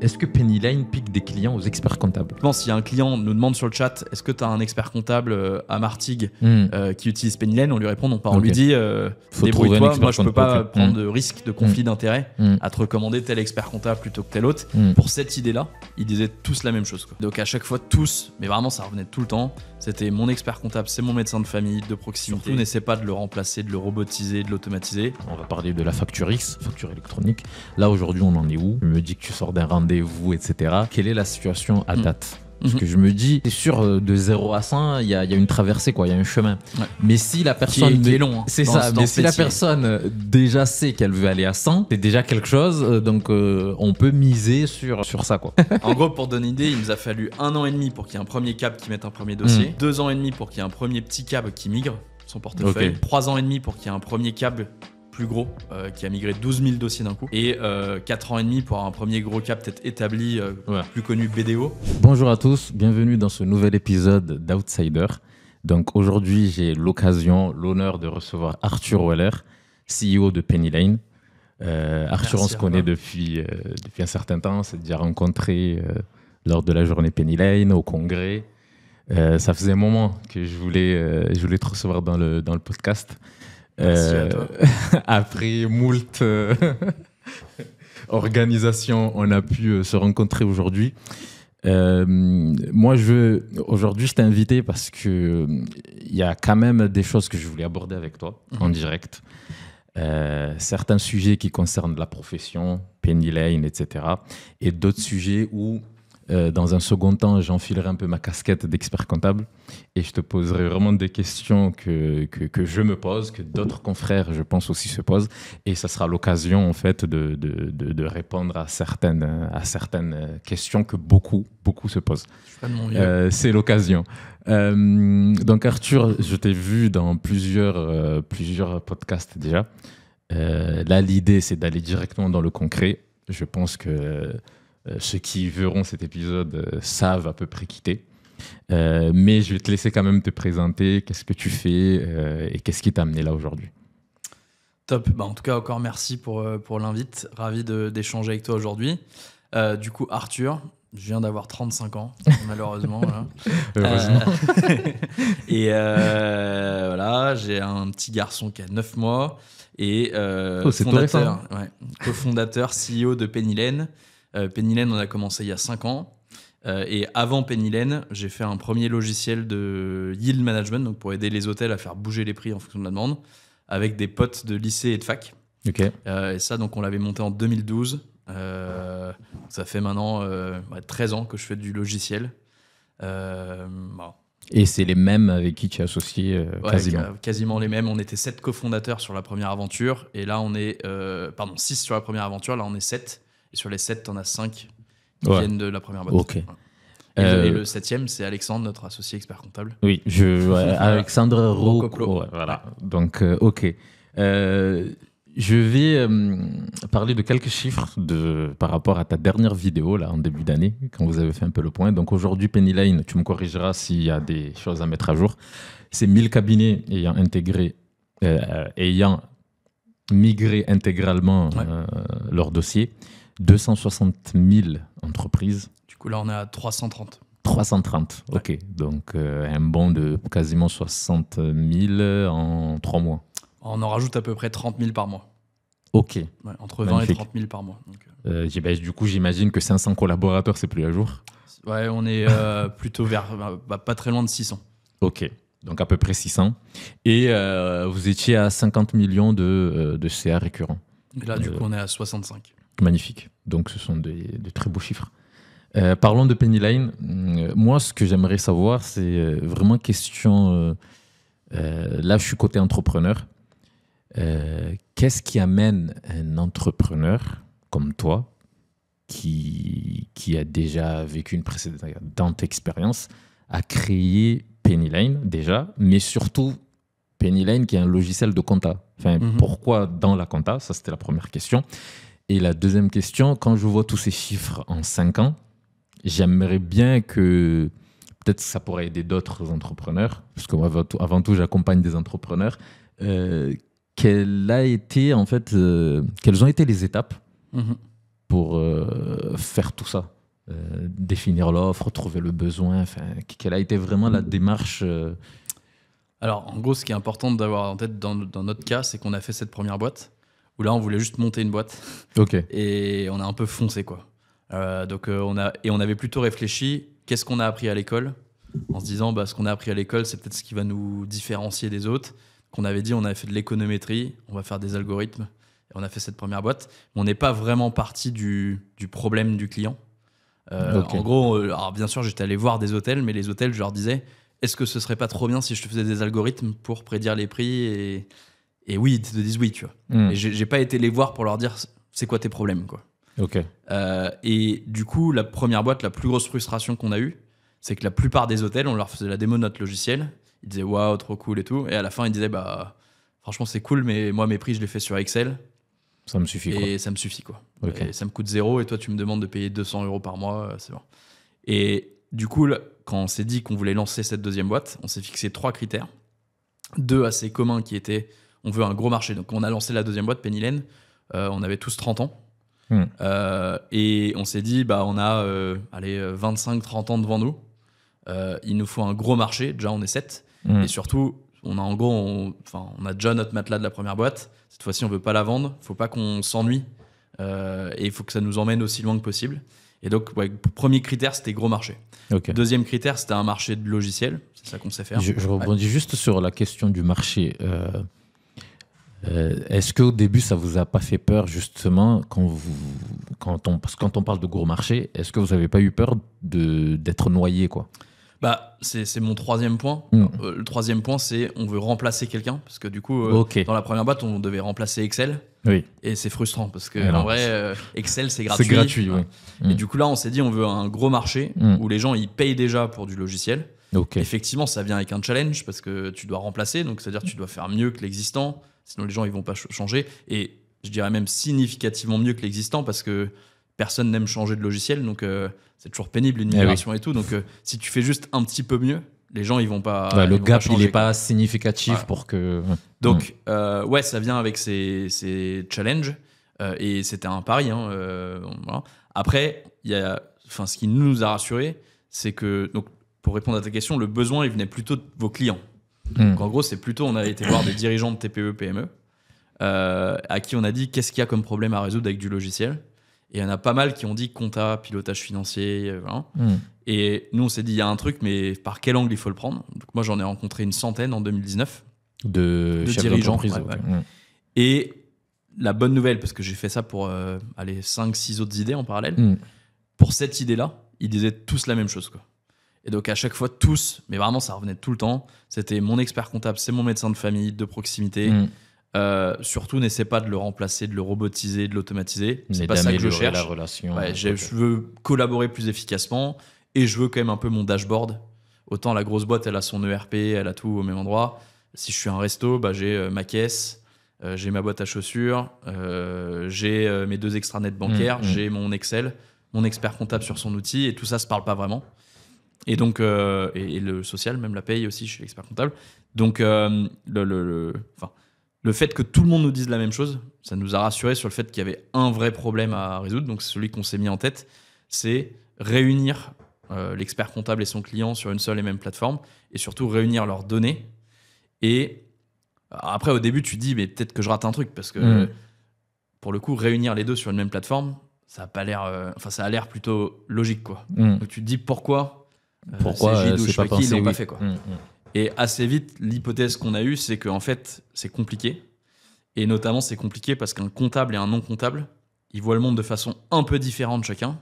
Est-ce que Pennyline pique des clients aux experts comptables? Je pense s'il y a un client nous demande sur le chat, est-ce que tu as un expert comptable à Martigues qui utilise Pennyline, on lui répond non pas. On lui dit débrouille-toi, moi je peux pas prendre de risque de conflit d'intérêt à te recommander tel expert comptable plutôt que tel autre. Pour cette idée-là, ils disaient tous la même chose, quoi. Donc à chaque fois tous, mais vraiment ça revenait tout le temps, c'était mon expert comptable, c'est mon médecin de famille, de proximité. Surtout n'essaie pas de le remplacer, de le robotiser, de l'automatiser. On va parler de la facture X, facture électronique. Là aujourd'hui on en est où? Je me dis que tu sors d'un rendez-vous, etc. Quelle est la situation à date? Parce que je me dis, c'est sûr, de 0 à 100, il y a une traversée, quoi, il y a un chemin. Ouais. Mais si la personne. Qui est long. Hein, c'est ça, mais si la personne déjà sait qu'elle veut aller à 100, c'est déjà quelque chose, donc on peut miser sur ça, quoi. En gros, pour donner une idée, il nous a fallu 1 an et demi pour qu'il y ait un premier câble qui mette un premier dossier, 2 ans et demi pour qu'il y ait un premier petit câble qui migre son portefeuille, 3 ans et demi pour qu'il y ait un premier câble plus gros qui a migré 12 000 dossiers d'un coup et 4 ans et demi pour avoir un premier gros cap peut-être établi plus connu BDO. Bonjour à tous, bienvenue dans ce nouvel épisode d'Outsider. Donc aujourd'hui j'ai l'honneur de recevoir Arthur Weller, CEO de Pennyline. Arthur, on se connaît depuis un certain temps, on s'est déjà rencontré lors de la journée Pennyline au congrès. Ça faisait un moment que je voulais te recevoir dans le podcast. Merci à toi. Après moult organisations, on a pu se rencontrer aujourd'hui. Moi, aujourd'hui, je t'ai invité parce que il y a quand même des choses que je voulais aborder avec toi en direct. Certains sujets qui concernent la profession, Pennyline, etc. Et d'autres sujets où, dans un second temps, j'enfilerai un peu ma casquette d'expert comptable et je te poserai vraiment des questions que je me pose, que d'autres confrères, je pense, aussi se posent. Et ça sera l'occasion, en fait, de répondre à certaines questions que beaucoup se posent. C'est l'occasion. Donc, Arthur, je t'ai vu dans plusieurs podcasts déjà. Là, l'idée, c'est d'aller directement dans le concret. Je pense que ceux qui verront cet épisode savent à peu près qui t'es. Mais je vais te laisser quand même te présenter, qu'est-ce que tu fais et qu'est-ce qui t'a amené là aujourd'hui. Top, en tout cas encore merci pour l'invite, ravi d'échanger avec toi aujourd'hui. Du coup Arthur, je viens d'avoir 35 ans malheureusement. Voilà. Heureusement. Et voilà, j'ai un petit garçon qui a 9 mois et cofondateur, CEO de Pennyline. Pennyline, on a commencé il y a 5 ans. Et avant Pennyline, j'ai fait un premier logiciel de yield management, donc pour aider les hôtels à faire bouger les prix en fonction de la demande, avec des potes de lycée et de fac. Okay. Et ça, donc, on l'avait monté en 2012. Ça fait maintenant 13 ans que je fais du logiciel. Voilà. Et c'est les mêmes avec qui tu es associé quasiment? Quasiment les mêmes. On était 7 cofondateurs sur la première aventure. Et là, on est 6 sur la première aventure. Là, on est 7. Et sur les 7, t'en as 5 qui viennent de la première boîte. Okay. Et le 7e, c'est Alexandre, notre associé expert comptable. Oui, Alexandre Rocoplo. Voilà. Donc, OK. Je vais parler de quelques chiffres par rapport à ta dernière vidéo là, en début d'année, quand vous avez fait un peu le point. Donc aujourd'hui, Pennyline, tu me corrigeras s'il y a des choses à mettre à jour. C'est 1000 cabinets ayant migré intégralement leur dossier. 260 000 entreprises. Du coup, là, on est à 330. 330, ok. Ouais. Donc, un bond de quasiment 60 000 en 3 mois. On en rajoute à peu près 30 000 par mois. Ok. Ouais, entre 20 et 30 000 par mois. Donc, du coup, j'imagine que 500 collaborateurs, c'est plus à jour. Ouais, on est plutôt vers pas très loin de 600. Ok. Donc, à peu près 600. Et vous étiez à 50 millions de CA récurrents. Et là, du coup, on est à 65. Magnifique. Donc, ce sont de très beaux chiffres. Parlons de Pennyline. Moi, ce que j'aimerais savoir, c'est vraiment question... là, je suis côté entrepreneur. Qu'est-ce qui amène un entrepreneur comme toi, qui a déjà vécu une précédente expérience, à créer Pennyline, déjà, mais surtout Pennyline, qui est un logiciel de compta. Enfin, pourquoi dans la compta? Ça, c'était la première question. Et la deuxième question, quand je vois tous ces chiffres en 5 ans, j'aimerais bien que, peut-être ça pourrait aider d'autres entrepreneurs, parce que moi, avant tout, j'accompagne des entrepreneurs. Quelles ont été les étapes pour faire tout ça, définir l'offre, trouver le besoin, quelle a été vraiment la démarche Alors, en gros, ce qui est important d'avoir en tête dans notre cas, c'est qu'on a fait cette première boîte, où là, on voulait juste monter une boîte. Et on a un peu foncé, quoi. On avait plutôt réfléchi, qu'est-ce qu'on a appris à l'école, en se disant, ce qu'on a appris à l'école, c'est peut-être ce qui va nous différencier des autres. Qu'on avait dit, on avait fait de l'économétrie, on va faire des algorithmes. Et on a fait cette première boîte. Mais on n'est pas vraiment parti du problème du client. En gros, alors bien sûr, j'étais allé voir des hôtels, mais les hôtels, je leur disais, est-ce que ce serait pas trop bien si je te faisais des algorithmes pour prédire les prix et oui, ils te disent oui, tu vois. Et j'ai pas été les voir pour leur dire c'est quoi tes problèmes, quoi. Et du coup, la première boîte, la plus grosse frustration qu'on a eue, c'est que la plupart des hôtels, on leur faisait la démo de notre logiciel. Ils disaient waouh, trop cool et tout. Et à la fin, ils disaient franchement, c'est cool, mais moi, mes prix, je les fais sur Excel. Ça me suffit, et ça me suffit, quoi. Et ça me coûte 0 et toi, tu me demandes de payer 200 € par mois, c'est bon. Et du coup, quand on s'est dit qu'on voulait lancer cette deuxième boîte, on s'est fixé 3 critères. 2 assez communs qui étaient, on veut un gros marché. Donc, on a lancé la deuxième boîte, Penny Lane. On avait tous 30 ans. Et on s'est dit, on a 25-30 ans devant nous. Il nous faut un gros marché. Déjà, on est 7. Et surtout, on a déjà notre matelas de la première boîte. Cette fois-ci, on veut pas la vendre. Il faut pas qu'on s'ennuie. Et il faut que ça nous emmène aussi loin que possible. Et donc, premier critère, c'était gros marché. Deuxième critère, c'était un marché de logiciels. C'est ça qu'on sait faire. Je rebondis juste sur la question du marché. Est-ce qu'au début, ça vous a pas fait peur, justement, parce que quand on parle de gros marché, est-ce que vous n'avez pas eu peur d'être noyé, quoi? C'est mon troisième point. Le troisième point, c'est on veut remplacer quelqu'un. Parce que du coup, dans la première boîte, on devait remplacer Excel. Et c'est frustrant parce que en vrai, Excel, c'est gratuit. C'est gratuit, oui. Et du coup, là, on s'est dit, on veut un gros marché où les gens, ils payent déjà pour du logiciel. Effectivement, ça vient avec un challenge parce que tu dois remplacer. Donc, c'est-à-dire que tu dois faire mieux que l'existant. Sinon, les gens, ils vont pas changer. Et je dirais même significativement mieux que l'existant parce que personne n'aime changer de logiciel. Donc, c'est toujours pénible une migration et tout. Donc, si tu fais juste un petit peu mieux, les gens, ils vont pas. Le gap, il n'est pas significatif pour que. Donc, ça vient avec ces challenges. Et c'était un pari. Voilà. Après, ce qui nous a rassurés, c'est que, donc, pour répondre à ta question, le besoin, il venait plutôt de vos clients. Donc, en gros, c'est plutôt, on a été voir des dirigeants de TPE, PME, à qui on a dit qu'est-ce qu'il y a comme problème à résoudre avec du logiciel. Et il y en a pas mal qui ont dit compta, pilotage financier. Voilà. Et nous, on s'est dit il y a un truc, mais par quel angle il faut le prendre? Donc, moi, j'en ai rencontré une centaine en 2019 de dirigeants. Et la bonne nouvelle, parce que j'ai fait ça pour 5-6 autres idées en parallèle, pour cette idée-là, ils disaient tous la même chose, quoi. Et donc, à chaque fois, tous, mais vraiment, ça revenait tout le temps. C'était mon expert comptable, c'est mon médecin de famille, de proximité. Surtout, n'essaie pas de le remplacer, de le robotiser, de l'automatiser. C'est pas ça que je cherche. La relation. Je veux collaborer plus efficacement et je veux quand même un peu mon dashboard. Autant la grosse boîte, elle a son ERP, elle a tout au même endroit. Si je suis un resto, j'ai ma caisse, j'ai ma boîte à chaussures, j'ai mes 2 extranets bancaires, j'ai mon Excel, mon expert comptable sur son outil et tout ça se parle pas vraiment. Et donc, et le social, même la paye aussi, je suis expert comptable. Donc, le fait que tout le monde nous dise la même chose, ça nous a rassurés sur le fait qu'il y avait un vrai problème à résoudre. Donc, c'est celui qu'on s'est mis en tête, c'est réunir l'expert comptable et son client sur une seule et même plateforme et surtout réunir leurs données. Et après, au début, tu te dis, mais peut-être que je rate un truc parce que pour le coup, réunir les deux sur une même plateforme, ça a pas l'air, ça a l'air plutôt logique, quoi. Donc, tu te dis pourquoi c'est pas pensé, ils l'ont pas fait, quoi. Et assez vite, l'hypothèse qu'on a eue, c'est qu'en fait, c'est compliqué. Et notamment, c'est compliqué parce qu'un comptable et un non-comptable, ils voient le monde de façon un peu différente chacun.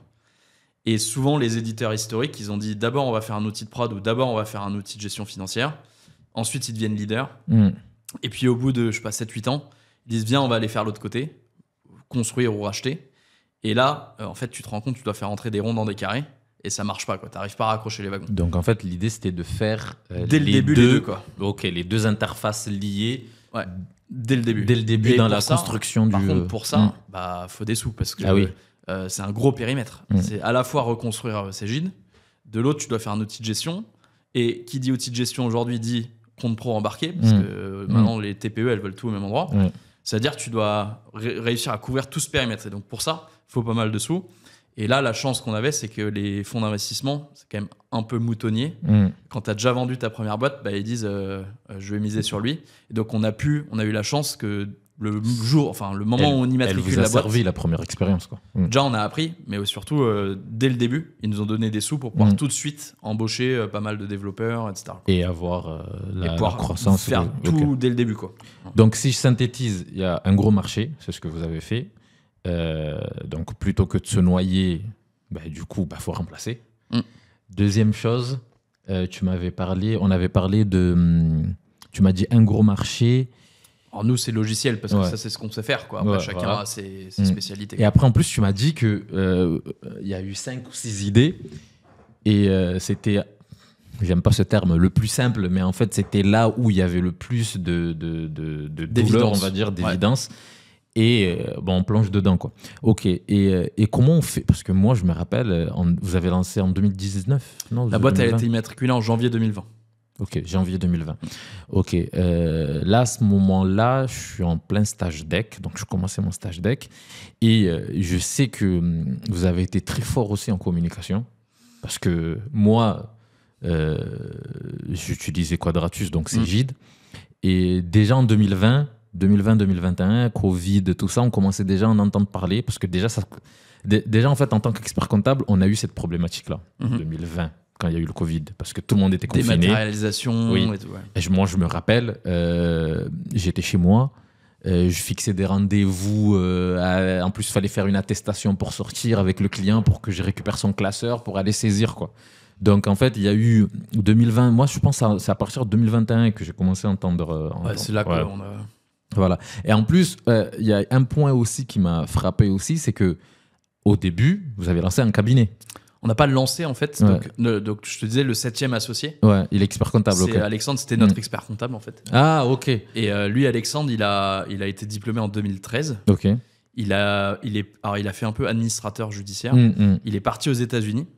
Et souvent, les éditeurs historiques, ils ont dit d'abord, on va faire un outil de prod ou d'abord, on va faire un outil de gestion financière. Ensuite, ils deviennent leaders. Et puis, au bout de, 7-8 ans, ils disent viens, on va aller faire l'autre côté, construire ou racheter. Et là, en fait, tu te rends compte, tu dois faire entrer des ronds dans des carrés. Et ça marche pas, quoi. T'arrives pas à raccrocher les wagons. Donc en fait, l'idée c'était de faire dès le début les deux, quoi. Ok, les 2 interfaces liées. Dès le début. Dès le début, dans la construction du. Par contre, pour ça, faut des sous parce que c'est un gros périmètre. C'est à la fois reconstruire Cegid, de l'autre, tu dois faire un outil de gestion. Et qui dit outil de gestion aujourd'hui dit compte pro embarqué, parce que maintenant les TPE elles veulent tout au même endroit. C'est-à-dire que tu dois réussir à couvrir tout ce périmètre. Et donc pour ça, faut pas mal de sous. Et là, la chance qu'on avait, c'est que les fonds d'investissement, c'est quand même un peu moutonnier. Quand tu as déjà vendu ta première boîte, ils disent je vais miser sur lui. Et donc, on a eu la chance que le moment où on immatricule la boîte. Elle vous a servi la première expérience, quoi. Déjà, on a appris, mais surtout, dès le début, ils nous ont donné des sous pour pouvoir tout de suite embaucher pas mal de développeurs, etc. Et avoir la croissance. Faire tout dès le début, quoi. Donc, si je synthétise, il y a un gros marché, c'est ce que vous avez fait. Donc plutôt que de se noyer, du coup, faut remplacer. Deuxième chose, on avait parlé de, tu m'as dit un gros marché. Alors nous, c'est logiciel parce que ça, c'est ce qu'on sait faire, quoi. Après, chacun a ses spécialités. Et après, en plus, tu m'as dit que il y a eu 5 ou 6 idées et c'était, j'aime pas ce terme, le plus simple, mais en fait, c'était là où il y avait le plus de douleur, on va dire, d'évidence. Et on plonge dedans, quoi. Ok. Et comment on fait? Parce que moi, je me rappelle, vous avez lancé en 2019, non? La boîte, elle a été immatriculée en janvier 2020. Ok, janvier 2020. Ok. Là, à ce moment-là, je suis en plein stage deck. Donc, je commençais mon stage deck. Et je sais que vous avez été très fort aussi en communication. Parce que moi, j'utilisais Quadratus, donc c'est Gide. Et déjà en 2020-2021, Covid, tout ça, on commençait déjà à en entendre parler parce que déjà, en fait, en tant qu'expert comptable, on a eu cette problématique-là en 2020 quand il y a eu le Covid parce que tout le monde était confiné. Dématérialisation et tout. Et moi, je me rappelle, j'étais chez moi, je fixais des rendez-vous. En plus, il fallait faire une attestation pour sortir avec le client pour que je récupère son classeur pour aller saisir, quoi. Donc, en fait, il y a eu 2020. Moi, je pense que c'est à partir de 2021 que j'ai commencé à entendre. C'est là qu'on a... Voilà. Et en plus, il y a un point aussi qui m'a frappé aussi, c'est que au début, vous avez lancé un cabinet. On n'a pas lancé, en fait. Donc, je te disais, le 7e associé. Ouais, il est expert comptable. Alexandre, c'était notre expert comptable, en fait. Ah, ok. Et lui, Alexandre, il a été diplômé en 2013. Ok. Il a fait un peu administrateur judiciaire. Il est parti aux États-Unis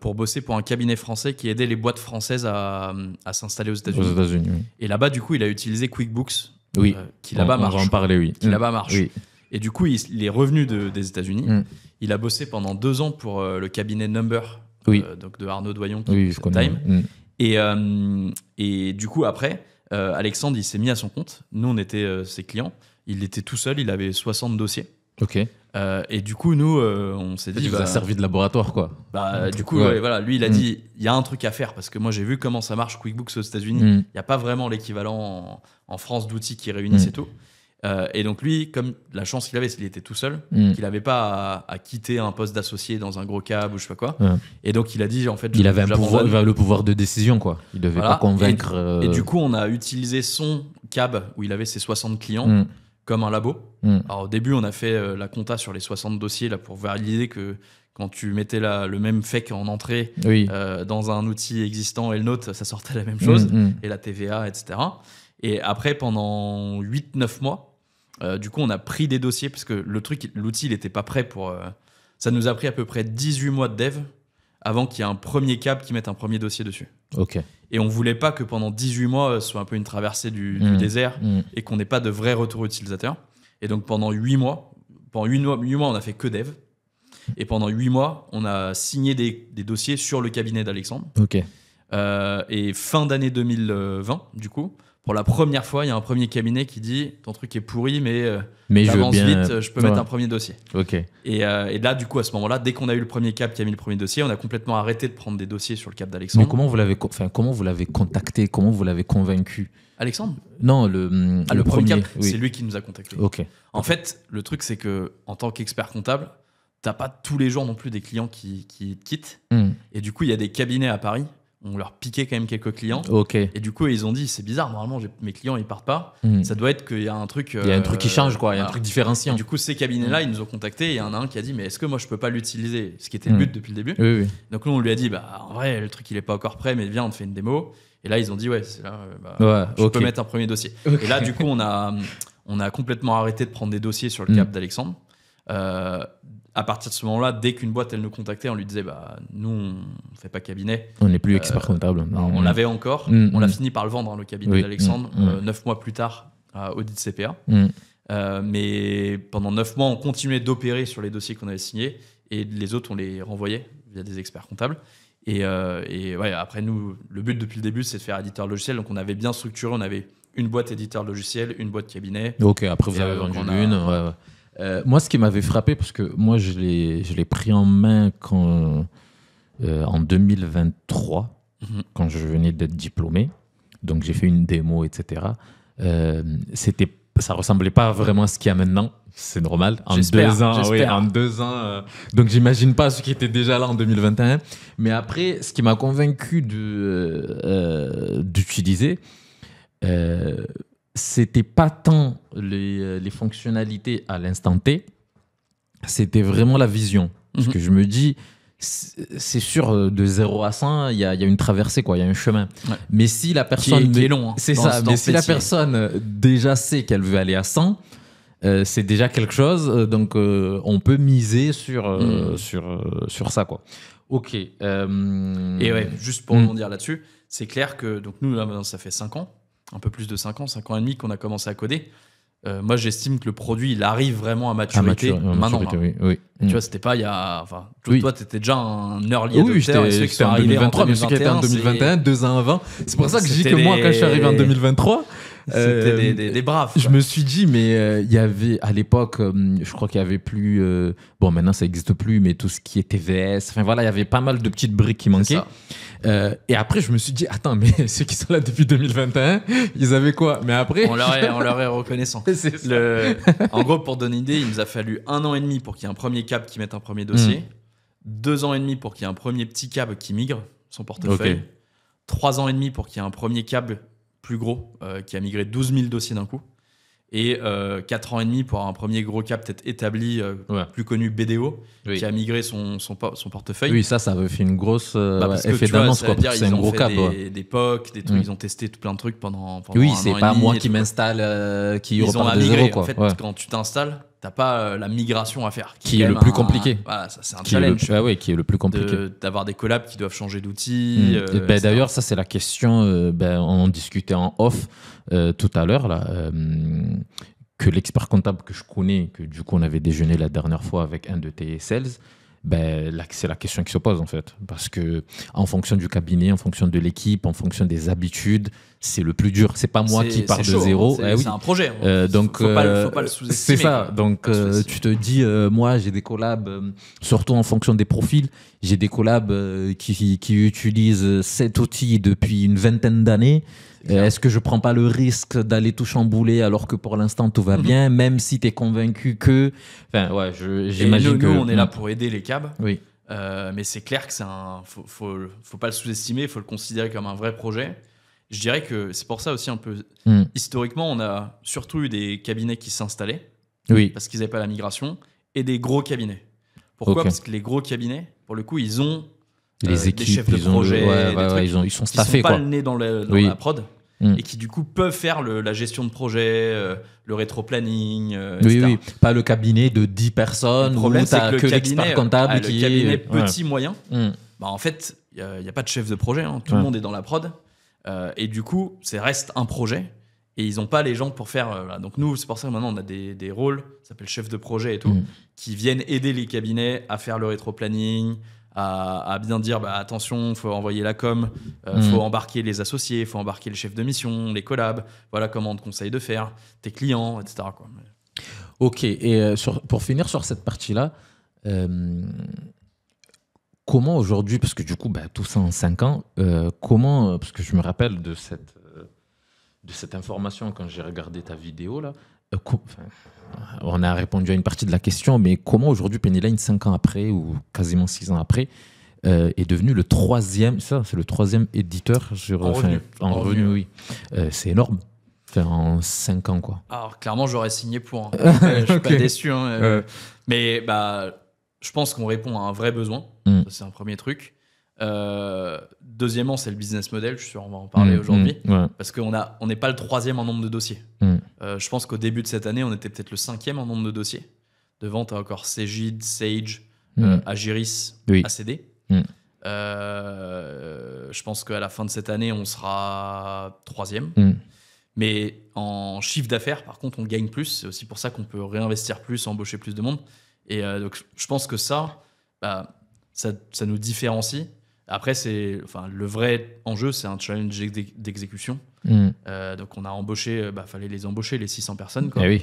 pour bosser pour un cabinet français qui aidait les boîtes françaises à s'installer aux États-Unis. Et là-bas, du coup, il a utilisé QuickBooks. Oui. Qui là-bas marche. On va en parler, oui. Qui là-bas marche. Oui. Et du coup, il est revenu des États-Unis. Il a bossé pendant 2 ans pour le cabinet Number, donc de Arnaud Doyon, qui Time. Et du coup, après, Alexandre, il s'est mis à son compte. Nous, on était ses clients. Il était tout seul. Il avait 60 dossiers. Ok. Et du coup, nous, on s'est dit... Il vous a servi de laboratoire, quoi. Du coup, voilà, lui, il a dit, il y a un truc à faire parce que moi, j'ai vu comment ça marche QuickBooks aux États-Unis. Il n'y a pas vraiment l'équivalent en France d'outils qui réunissent et tout. Et donc lui, comme la chance qu'il avait, c'est qu'il était tout seul, qu'il n'avait pas à quitter un poste d'associé dans un gros cab ou je sais pas quoi. Et donc il a dit, en fait, il avait le pouvoir de décision, quoi. Il devait pas convaincre. Et du coup, on a utilisé son cab où il avait ses 60 clients comme un labo. Alors au début, on a fait la compta sur les 60 dossiers là pour valider que quand tu mettais le même FEC en entrée dans un outil existant et le nôtre, ça sortait la même chose, et la TVA, etc. Et après, pendant 8-9 mois, du coup, on a pris des dossiers parce que l'outil, il n'était pas prêt pour... ça nous a pris à peu près 18 mois de dev avant qu'il y ait un premier cab qui mette un premier dossier dessus. Ok. Et on ne voulait pas que pendant 18 mois, ce soit un peu une traversée du désert et qu'on n'ait pas de vrai retour utilisateur. Et donc, pendant 8 mois, on a fait que dev. Et pendant 8 mois, on a signé des dossiers sur le cabinet d'Alexandre. Ok. Et fin d'année 2020, du coup, pour la première fois, il y a un premier cabinet qui dit ton truc est pourri, mais j'avance vite, je peux mettre un premier dossier. Ok. Et là, du coup, à ce moment-là, dès qu'on a eu le premier cap qui a mis le premier dossier, on a complètement arrêté de prendre des dossiers sur le cap d'Alexandre. Mais comment vous l'avez contacté? Comment vous l'avez convaincu? Alexandre? Non, le premier cap, oui. c'est lui qui nous a contactés. Ok. En fait, le truc, c'est que en tant qu'expert comptable, t'as pas tous les jours non plus des clients qui quittent. Et du coup, il y a des cabinets à Paris. On leur piquait quand même quelques clients. Ok. Et du coup, ils ont dit, c'est bizarre, normalement, mes clients, ils partent pas. Ça doit être qu'il y a un truc... il y a un truc qui change, quoi. Il y a un truc différenciant. Et du coup, ces cabinets-là, ils nous ont contactés. Et il y en a un qui a dit, mais est-ce que moi, je peux pas l'utiliser? Ce qui était le but depuis le début. Oui. Donc nous, on lui a dit, en vrai, le truc, il est pas encore prêt, mais viens, on te fait une démo. Et là, ils ont dit, ouais, c'est là, je peux mettre un premier dossier. Okay. Et là, du coup, on a complètement arrêté de prendre des dossiers sur le cap d'Alexandre. À partir de ce moment-là, dès qu'une boîte elle nous contactait, on lui disait nous on fait pas cabinet. On n'est plus expert comptable. On l'avait encore. On a fini par le vendre le cabinet d'Alexandre 9 mois plus tard à Audit CPA. Mais pendant 9 mois, on continuait d'opérer sur les dossiers qu'on avait signés et les autres, on les renvoyait via des experts comptables. Et ouais, après, nous, le but depuis le début, c'est de faire éditeur logiciel. Donc, on avait bien structuré. On avait une boîte éditeur logiciel, une boîte cabinet. Ok, après, vous avez vendu l'une. Ouais. Moi, ce qui m'avait frappé, parce que moi, je l'ai pris en main en 2023, quand je venais d'être diplômé. Donc, j'ai fait une démo, etc. Ça ressemblait pas vraiment à ce qu'il y a maintenant. C'est normal. En 2 ans, oui, en 2 ans. Donc, j'imagine pas ceux qui étaient déjà là en 2021. Mais après, ce qui m'a convaincu d'utiliser, c'était pas tant les fonctionnalités à l'instant T, c'était vraiment la vision. Parce que je me dis, c'est sûr, de 0 à 100, il y a une traversée, quoi, il y a un chemin. Ouais. Mais si la personne... Qui est long. Hein, c'est ça, mais si la personne déjà sait qu'elle veut aller à 100, c'est déjà quelque chose, donc on peut miser sur ça, quoi. Ok. Et ouais, juste pour rebondir là-dessus, c'est clair que donc nous, là, ça fait 5 ans, un peu plus de 5 ans et demi qu'on a commencé à coder. Moi, j'estime que le produit, il arrive vraiment à maturité maintenant. Oui. Tu vois, c'était pas il y a... Enfin, toi, tu étais déjà un early adopter. Oui, j'étais en 2023, mais ceux qui étaient en 2021, 2 ans avant. C'est pour ça que je dis que moi, quand je suis arrivé en 2023... C'était des braves. Je me suis dit, mais il y avait à l'époque, je crois qu'il y avait plus. Bon, maintenant ça n'existe plus, mais tout ce qui est TVS. Enfin voilà, il y avait pas mal de petites briques qui manquaient. Et après, je me suis dit, attends, mais ceux qui sont là depuis 2021, ils avaient quoi? Mais après. On leur est reconnaissant. En gros, pour donner une idée, il nous a fallu 1 an et demi pour qu'il y ait un premier cab qui mette un premier dossier, 2 ans et demi pour qu'il y ait un premier petit cab qui migre son portefeuille, 3 ans et demi pour qu'il y ait un premier cab plus gros, qui a migré 12 000 dossiers d'un coup, et 4 ans et demi pour avoir un premier gros cap peut-être établi, plus connu, BDO, qui a migré son portefeuille. Oui, ça avait fait une grosse effet d'annonce, quoi, parce que c'est un gros cap. Des POC, des trucs, ils ont testé tout plein de trucs pendant oui, un an et demi. C'est pas moi qui m'installe, qui repart de zéro, quoi. En fait, quand tu t'installes, t'as pas la migration à faire. Qui est le plus compliqué. Voilà, ça, c'est un challenge. Qui est le plus compliqué. D'avoir des collabs qui doivent changer d'outils. D'ailleurs, ça, c'est la question, on en discutait en off tout à l'heure, là, que l'expert comptable que je connais, que du coup, on avait déjeuné la dernière fois avec un de tes sales, c'est la question qui se pose, en fait. Parce que en fonction du cabinet, en fonction de l'équipe, en fonction des habitudes, c'est le plus dur. C'est pas moi qui pars de zéro. C'est un projet. Donc, faut pas le sous-estimer. C'est ça. Donc, tu te dis, moi, j'ai des collabs, surtout en fonction des profils. J'ai des collabs qui utilisent cet outil depuis une vingtaine d'années. Est-ce que je prends pas le risque d'aller tout chambouler alors que pour l'instant tout va bien, même si tu es convaincu que... Enfin, ouais, j'imagine que... Nous, on est là pour aider les cabs. Oui. Mais c'est clair que faut pas le sous-estimer, il faut le considérer comme un vrai projet. Je dirais que c'est pour ça aussi un peu... Historiquement, on a surtout eu des cabinets qui s'installaient, parce qu'ils n'avaient pas la migration, et des gros cabinets. Pourquoi ? Parce que les gros cabinets, pour le coup, ils ont les équipes, des chefs de projet, ils sont staffés, qui sont pas le nez dans la prod, et qui du coup peuvent faire la gestion de projet, le rétro-planning, etc. Oui, pas le cabinet de 10 personnes, le problème, c'est que l'expert comptable qui est... Le cabinet petit, moyen, en fait, il n'y a pas de chef de projet, hein. Tout le monde est dans la prod, et du coup, ça reste un projet, et ils n'ont pas les gens pour faire... Donc nous, c'est pour ça que maintenant, on a des rôles, ça s'appelle chef de projet et tout, qui viennent aider les cabinets à faire le rétro-planning, à bien dire attention, il faut envoyer la com, faut embarquer les associés, il faut embarquer le chef de mission, les collabs, voilà comment on te conseille de faire, tes clients, etc. quoi. Ok, et pour finir sur cette partie-là, comment aujourd'hui, parce que du coup, tout ça en 5 ans, comment, parce que je me rappelle de cette information quand j'ai regardé ta vidéo là, on a répondu à une partie de la question, mais comment aujourd'hui Pennyline, 5 ans après ou quasiment 6 ans après, est devenu le 3e, c'est le 3e éditeur en revenu, oui. C'est énorme. En 5 ans, quoi. Alors, clairement, j'aurais signé pour. Je suis pas déçu. Mais je pense qu'on répond à un vrai besoin. Ça, c'est un premier truc. Deuxièmement, c'est le business model. Je suis sûr on va en parler aujourd'hui. Parce qu'on n'est pas le 3e en nombre de dossiers. Je pense qu'au début de cette année, on était peut-être le 5e en nombre de dossiers. Devant, tu as encore Cegid, Sage, Agiris, ACD. Je pense qu'à la fin de cette année, on sera 3e. Mais en chiffre d'affaires, par contre, on gagne plus. C'est aussi pour ça qu'on peut réinvestir plus, embaucher plus de monde. Et donc, je pense que ça nous différencie. Après, le vrai enjeu, c'est un challenge d'exécution. Donc, on a embauché, fallait les embaucher, les 600 personnes. Quoi. Oui.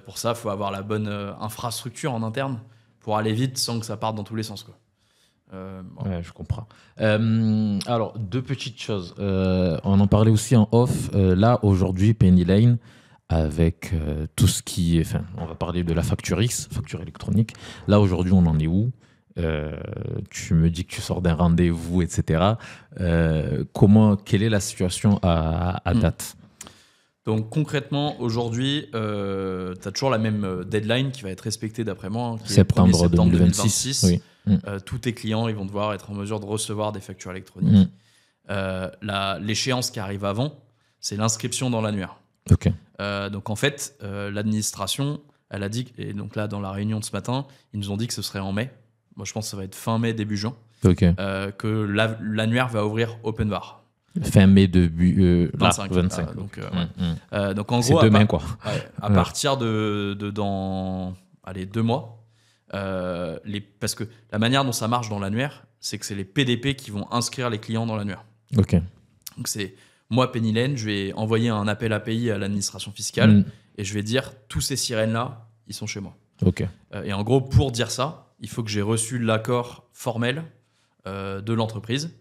Pour ça, il faut avoir la bonne infrastructure en interne pour aller vite sans que ça parte dans tous les sens. Quoi. Ouais, je comprends. Alors, 2 petites choses. On en parlait aussi en off. Là, aujourd'hui, Penny Lane, avec tout ce qui est... Enfin, on va parler de la facture X, facture électronique. Là, aujourd'hui, on en est où ? Tu me dis que tu sors d'un rendez-vous, etc. Quelle est la situation à date ? Donc concrètement, aujourd'hui, tu as toujours la même deadline qui va être respectée d'après moi, qui septembre est 1er septembre 2026. Oui. Tous tes clients ils vont devoir être en mesure de recevoir des factures électroniques. L'échéance qui arrive avant, c'est l'inscription dans l'annuaire. Okay. Donc en fait, l'administration, elle a dit, et donc là dans la réunion de ce matin, ils nous ont dit que ce serait en mai. Moi je pense que ça va être fin mai, début juin, que l'annuaire va ouvrir open bar. Fin mai, début 25. Donc en gros, c'est demain quoi. À partir de dans 2 mois, parce que la manière dont ça marche dans l'annuaire, c'est que c'est les PDP qui vont inscrire les clients dans l'annuaire. Ok. Donc c'est moi, Penny Lane, je vais envoyer un appel API à l'administration fiscale et je vais dire tous ces sirènes là, ils sont chez moi. Ok. Et en gros, pour dire ça, il faut que j'ai reçu l'accord formel de l'entreprise.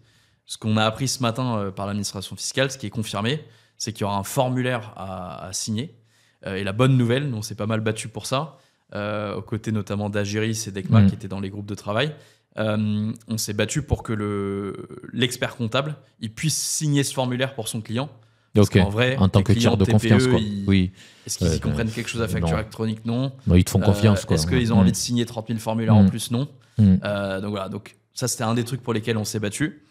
Ce qu'on a appris ce matin par l'administration fiscale, ce qui est confirmé, c'est qu'il y aura un formulaire à signer. Et la bonne nouvelle, nous on s'est pas mal battu pour ça, aux côtés notamment d'Agiris et d'ECMA qui étaient dans les groupes de travail. On s'est battu pour que l'expert comptable il puisse signer ce formulaire pour son client. Parce qu'en vrai, en tant que tiers de confiance, quoi. Est-ce qu'ils y comprennent quelque chose à facture électronique ? Non. Ils te font confiance. Est-ce qu'ils ont envie de signer 30 000 formulaires en plus ? Non. Donc voilà, donc, ça c'était un des trucs pour lesquels on s'est battu.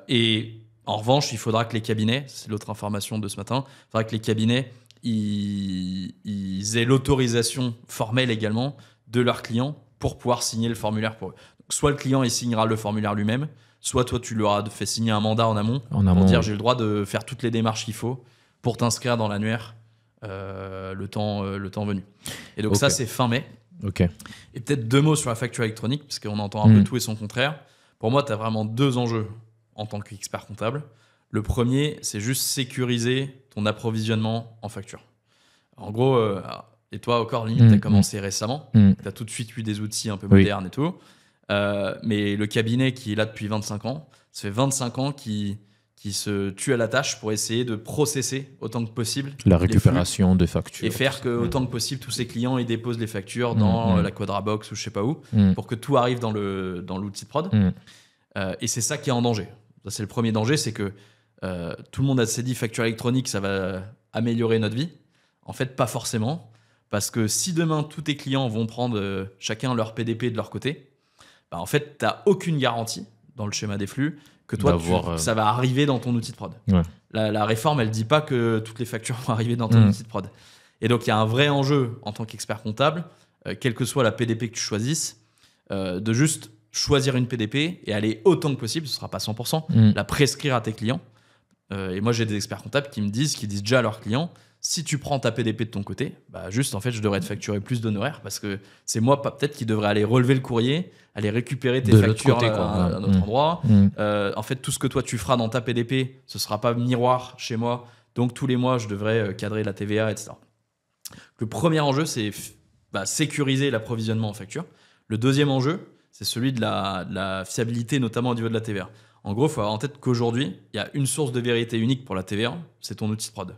Et en revanche, il faudra que les cabinets, c'est l'autre information de ce matin, il faudra que les cabinets ils aient l'autorisation formelle également de leurs clients pour pouvoir signer le formulaire pour eux. Donc, soit le client il signera le formulaire lui-même, soit toi tu lui auras fait signer un mandat en amont pour dire j'ai le droit de faire toutes les démarches qu'il faut pour t'inscrire dans l'annuaire le temps venu. Et donc ça c'est fin mai. Et peut-être 2 mots sur la facture électronique, parce qu'on entend un peu tout et son contraire. Pour moi, tu as vraiment 2 enjeux en tant qu'expert comptable. Le premier, c'est juste sécuriser ton approvisionnement en facture. En gros, et toi encore, limite, tu as commencé récemment. Tu as tout de suite eu des outils un peu modernes et tout. Mais le cabinet qui est là depuis 25 ans, ça fait 25 ans qu'il se tue à la tâche pour essayer de processer autant que possible la récupération de factures. Et faire que autant que possible, tous ces clients ils déposent les factures dans la Quadrabox ou je sais pas où, pour que tout arrive dans l'outil de prod. Et c'est ça qui est en danger. Ça, c'est le premier danger, c'est que tout le monde s'est dit facture électronique, ça va améliorer notre vie. En fait, pas forcément. Parce que si demain, tous tes clients vont prendre chacun leur PDP de leur côté, en fait, tu n'as aucune garantie dans le schéma des flux que toi, ça va arriver dans ton outil de prod. Ouais. La réforme, elle ne dit pas que toutes les factures vont arriver dans ton outil de prod. Et donc, il y a un vrai enjeu en tant qu'expert comptable, quelle que soit la PDP que tu choisisses, de juste choisir une PDP et aller autant que possible, ce ne sera pas 100%, la prescrire à tes clients. Et moi, j'ai des experts comptables qui disent déjà à leurs clients, si tu prends ta PDP de ton côté, juste en fait, je devrais te facturer plus d'honoraires parce que c'est moi peut-être qui devrais aller relever le courrier, aller récupérer tes factures à un autre endroit. En fait, tout ce que toi tu feras dans ta PDP, ce sera pas miroir chez moi. Donc tous les mois, je devrais cadrer la TVA, etc. Le premier enjeu, c'est sécuriser l'approvisionnement en facture. Le deuxième enjeu, c'est celui de la fiabilité, notamment au niveau de la TVA. En gros, il faut avoir en tête qu'aujourd'hui, il y a une source de vérité unique pour la TVA, c'est ton outil de prod.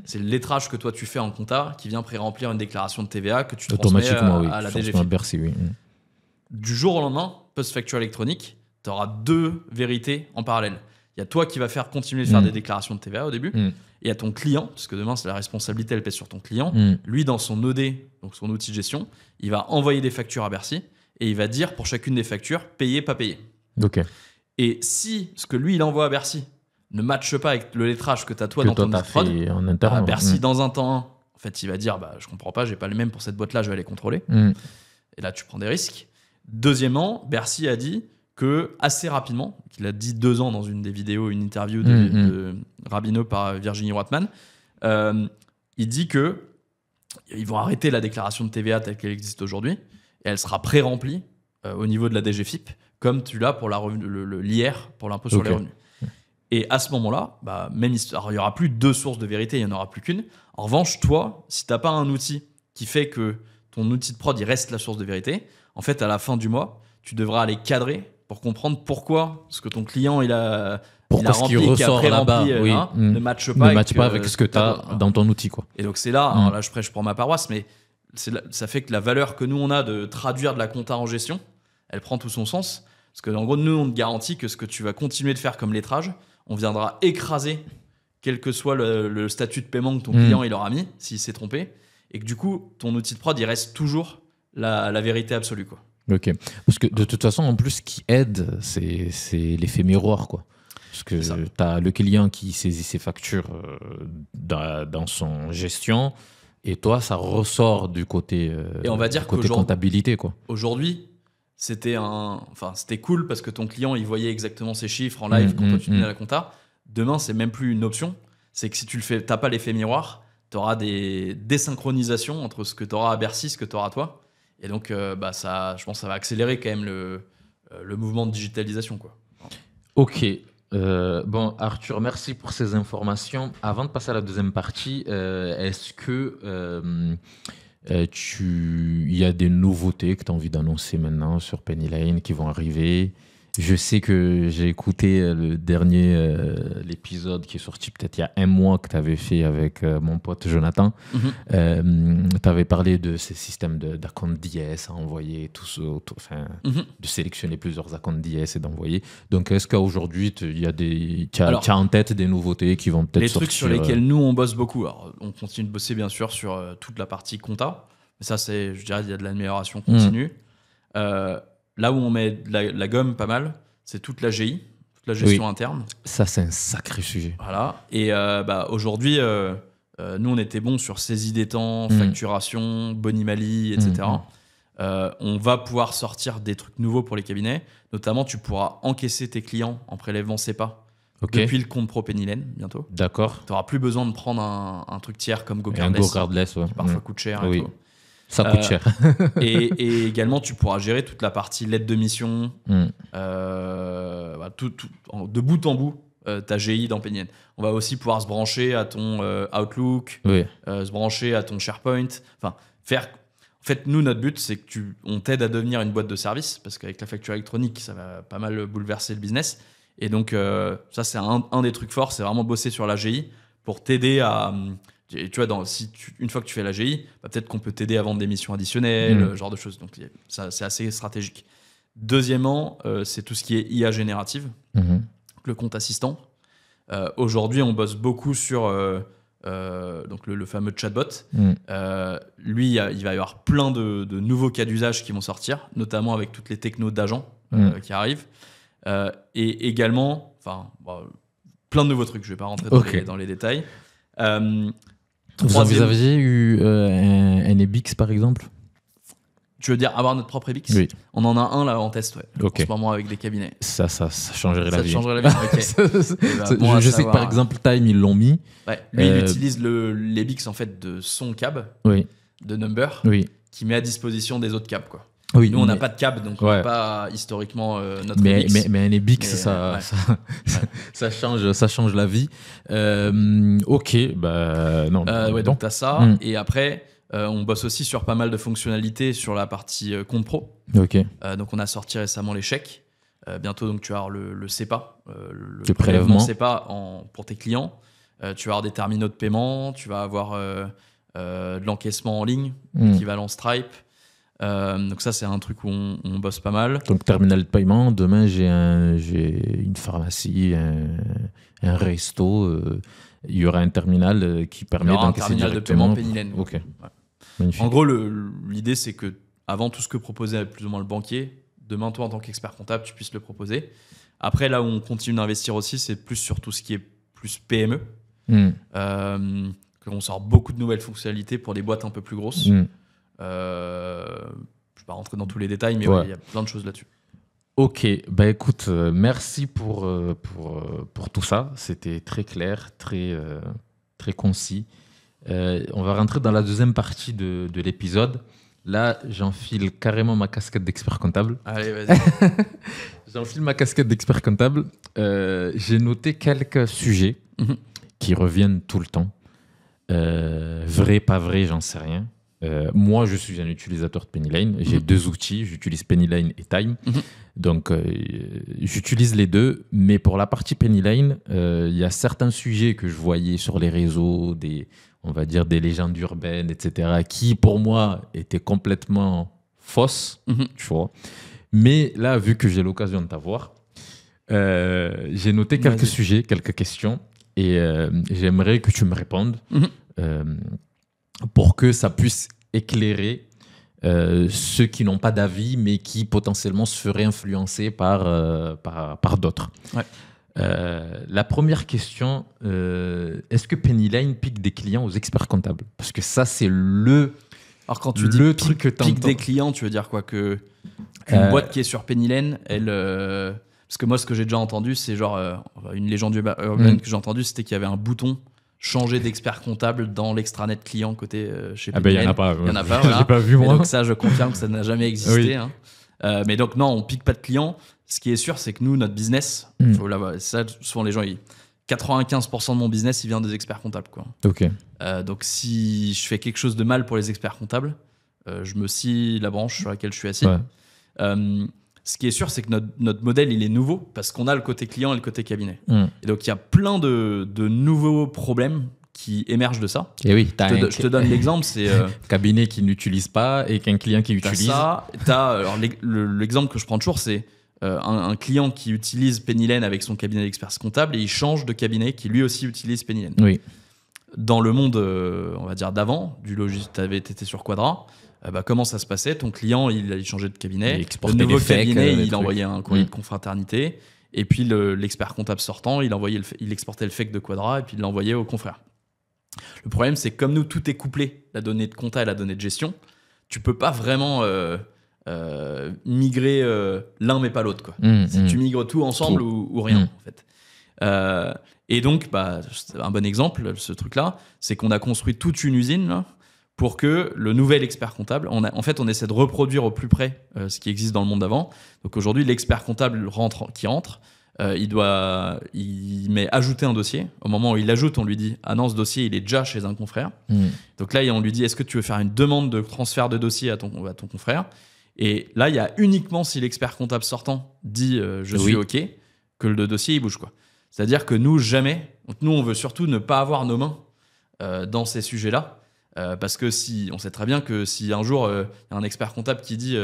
C'est le lettrage que toi tu fais en compta qui vient pré-remplir une déclaration de TVA que tu transmets à la DGFiP. Bercy, oui. Du jour au lendemain, post-facture électronique, tu auras 2 vérités en parallèle. Il y a toi qui vas faire continuer de faire des déclarations de TVA au début, et il y a ton client, parce que demain, c'est la responsabilité, elle pèse sur ton client. Lui, dans son OD, donc son outil de gestion, il va envoyer des factures à Bercy et il va dire pour chacune des factures, payer, pas payer. Ok. Et si ce que lui, il envoie à Bercy ne matche pas avec le lettrage que tu as toi dans ton prod, Bercy, dans un temps 1, en fait, il va dire je comprends pas, j'ai pas le même pour cette boîte-là, je vais aller contrôler. Et là, tu prends des risques. Deuxièmement, Bercy a dit que assez rapidement, qu'il a dit 2 ans dans une des vidéos, une interview Rabineau par Virginie Roitman. Il dit que ils vont arrêter la déclaration de TVA telle qu'elle existe aujourd'hui et elle sera pré-remplie au niveau de la DGFiP comme tu l'as pour l'IR, pour l'impôt sur les revenus. Et à ce moment-là, même histoire, il n'y aura plus deux sources de vérité, il n'y en aura plus qu'une. En revanche, toi, si tu n'as pas un outil qui fait que ton outil de prod il reste la source de vérité, en fait, à la fin du mois, tu devras aller cadrer pour comprendre pourquoi ce que ton client il a rempli, qui ressort là-bas, ne matche pas avec ce que tu as dans ton outil. Quoi. Et donc c'est là, alors là je prêche pour ma paroisse, mais ça fait que la valeur que nous on a de traduire de la compta en gestion, elle prend tout son sens. Parce que en gros, nous on te garantit que ce que tu vas continuer de faire comme lettrage, on viendra écraser quel que soit le statut de paiement que ton client il aura mis, s'il s'est trompé, et que du coup, ton outil de prod, il reste toujours la vérité absolue. Quoi. Ok. Parce que de toute façon, en plus, ce qui aide, c'est l'effet miroir. Quoi. Parce que tu as le client qui saisit ses factures dans son gestion, et toi, ça ressort du côté, et on va dire côté comptabilité. Quoi. Aujourd'hui, c'était cool parce que ton client il voyait exactement ses chiffres en live quand toi tu tenais la compta. Demain, c'est même plus une option. C'est que si tu t'as pas l'effet miroir, tu auras des désynchronisations entre ce que tu auras à Bercy, ce que tu auras à toi. Et donc, je pense que ça va accélérer quand même le mouvement de digitalisation. Quoi. Ok. Bon, Arthur, merci pour ces informations. Avant de passer à la deuxième partie, est-ce que il y a des nouveautés que tu as envie d'annoncer maintenant sur Penny Lane qui vont arriver? Je sais que j'ai écouté l'épisode qui est sorti peut-être il y a un mois que tu avais fait avec mon pote Jonathan. Tu avais parlé de ces systèmes d'acompte d'IS à envoyer, de sélectionner plusieurs acomptes d'IS et d'envoyer. Donc, est-ce qu'aujourd'hui, tu as en tête des nouveautés qui vont peut-être sortir? Les trucs sur lesquels nous, on bosse beaucoup. Alors, on continue de bosser, bien sûr, sur toute la partie compta. Mais ça, je dirais qu'il y a de l'amélioration continue. Là où on met la gomme pas mal, c'est toute la GI, toute la gestion interne. Ça, c'est un sacré sujet. Voilà. Et aujourd'hui, nous, on était bons sur saisie des temps, facturation, Bonimali, etc. On va pouvoir sortir des trucs nouveaux pour les cabinets. Notamment, tu pourras encaisser tes clients en prélèvement CEPA depuis le compte pro Penny Lane bientôt. D'accord. Tu n'auras plus besoin de prendre un truc tiers comme GoCardless, qui parfois coûte cher. Et tout. Ça coûte cher. et également, tu pourras gérer toute la partie lettre de mission, de bout en bout, ta GI dans Penny Lane. On va aussi pouvoir se brancher à ton Outlook, se brancher à ton SharePoint. En fait, nous, notre but, c'est que on t'aide à devenir une boîte de service, parce qu'avec la facture électronique, ça va pas mal bouleverser le business. Et donc, ça, c'est un des trucs forts, c'est vraiment bosser sur la GI pour t'aider à... Tu vois, une fois que tu fais la GI, peut-être qu'on peut t'aider à vendre des missions additionnelles, ce genre de choses. Donc, ça, c'est assez stratégique. Deuxièmement, c'est tout ce qui est IA générative, le compte assistant. Aujourd'hui, on bosse beaucoup sur donc le fameux chatbot. Lui, il va y avoir plein de nouveaux cas d'usage qui vont sortir, notamment avec toutes les technos d'agents qui arrivent. Et également, plein de nouveaux trucs. Je ne vais pas rentrer dans les détails. Vous aviez eu un EBIX par exemple? Tu veux dire avoir notre propre EBIX? Oui. On en a un là en test, en ce moment avec des cabinets. Ça changerait la vie. Ça changerait la vie. Je sais que par exemple Time ils l'ont mis. Lui il utilise l'EBIX en fait de son cab, de Number, qui met à disposition des autres cabs quoi. Nous on n'a pas de cab donc on n'a pas historiquement notre EBIX. Mais un EBIX ça change la vie. Donc t'as ça et après on bosse aussi sur pas mal de fonctionnalités sur la partie compte pro. Donc on a sorti récemment les chèques. Bientôt donc tu vas avoir le CEPA, le prélèvement CEPA pour tes clients. Tu vas avoir des terminaux de paiement, tu vas avoir de l'encaissement en ligne, équivalent Stripe. Donc ça c'est un truc où on bosse pas mal. Donc terminal de paiement, demain j'ai une pharmacie, un resto, il y aura un terminal qui permet d'encaisser directement. Un terminal de paiement Penny Lane. En gros l'idée c'est que avant tout ce que proposait plus ou moins le banquier, demain toi en tant qu'expert comptable tu puisses le proposer. Après là où on continue d'investir aussi c'est plus sur tout ce qui est plus PME. On sort beaucoup de nouvelles fonctionnalités pour des boîtes un peu plus grosses. Je ne vais pas rentrer dans tous les détails, mais il y a plein de choses là-dessus. Ok, bah écoute, merci pour tout ça. C'était très clair, très concis. On va rentrer dans la deuxième partie de l'épisode. Là, j'enfile carrément ma casquette d'expert comptable. Allez, vas-y. J'enfile ma casquette d'expert comptable. J'ai noté quelques sujets qui reviennent tout le temps. Vrai, pas vrai, j'en sais rien. Moi, je suis un utilisateur de Pennyline. J'ai deux outils. J'utilise Pennyline et Time. Donc, j'utilise les deux. Mais pour la partie Pennyline, il y a certains sujets que je voyais sur les réseaux, on va dire des légendes urbaines, etc., qui, pour moi, étaient complètement fausses. Tu vois. Mais là, vu que j'ai l'occasion de t'avoir, j'ai noté quelques sujets, quelques questions. Et j'aimerais que tu me répondes pour que ça puisse éclairer ceux qui n'ont pas d'avis, mais qui potentiellement se feraient influencer par d'autres. Ouais. La première question, est-ce que Pennyline pique des clients aux experts comptables? Parce que ça, c'est Alors quand tu dis truc que pique des clients, tu veux dire quoi? Qu'une boîte qui est sur Pennyline, parce que moi, ce que j'ai déjà entendu, c'est genre une légende urbaine que j'ai entendue, c'était qu'il y avait un bouton changer d'expert comptable dans l'extranet client côté chez Pennyline. Il n'y en a pas. Il n'y en a pas, voilà. J'ai pas vu, moi. Donc ça, je confirme que ça n'a jamais existé. Hein. Mais donc non, on pique pas de clients. Ce qui est sûr, c'est que nous, notre business, ça, souvent les gens, 95% de mon business, il vient des experts comptables. Quoi. Ok. Donc si je fais quelque chose de mal pour les experts comptables, je me scie la branche sur laquelle je suis assis. Ouais. Ce qui est sûr, c'est que notre modèle, il est nouveau parce qu'on a le côté client et le côté cabinet. Et donc, il y a plein de nouveaux problèmes qui émergent de ça. Et oui, je te donne l'exemple, c'est... cabinet qui n'utilise pas et qu'un client qui utilise. Alors, l'exemple que je prends toujours, c'est un client qui utilise Pennyline avec son cabinet d'experts comptables et il change de cabinet qui lui aussi utilise Pennyline. Oui. Dans le monde, on va dire, d'avant, du logiciel, tu avais été sur Quadra. Comment ça se passait? Ton client, il changeait de cabinet. Le nouveau cabinet, il envoyait un courrier de confraternité. Et puis, l'expert comptable sortant, il exportait le FEC de Quadra et puis il l'envoyait au confrère. Le problème, c'est que comme nous, tout est couplé, la donnée de compta et la donnée de gestion, tu peux pas vraiment migrer l'un mais pas l'autre. Tu migres tout ensemble ou rien, en fait. Et donc, un bon exemple, ce truc-là, c'est qu'on a construit toute une usine là, pour que le nouvel expert comptable, on essaie de reproduire au plus près ce qui existe dans le monde d'avant. Donc aujourd'hui, l'expert comptable qui rentre, il met ajouter un dossier. Au moment où il ajoute, on lui dit ah non, ce dossier il est déjà chez un confrère. Donc là, on lui dit est-ce que tu veux faire une demande de transfert de dossier à ton confrère? Et là, il y a uniquement si l'expert comptable sortant dit je suis OK que le dossier il bouge quoi. C'est-à-dire que nous jamais. Donc nous, on veut surtout ne pas avoir nos mains dans ces sujets-là. Parce que on sait très bien que si un jour il y a un expert comptable qui dit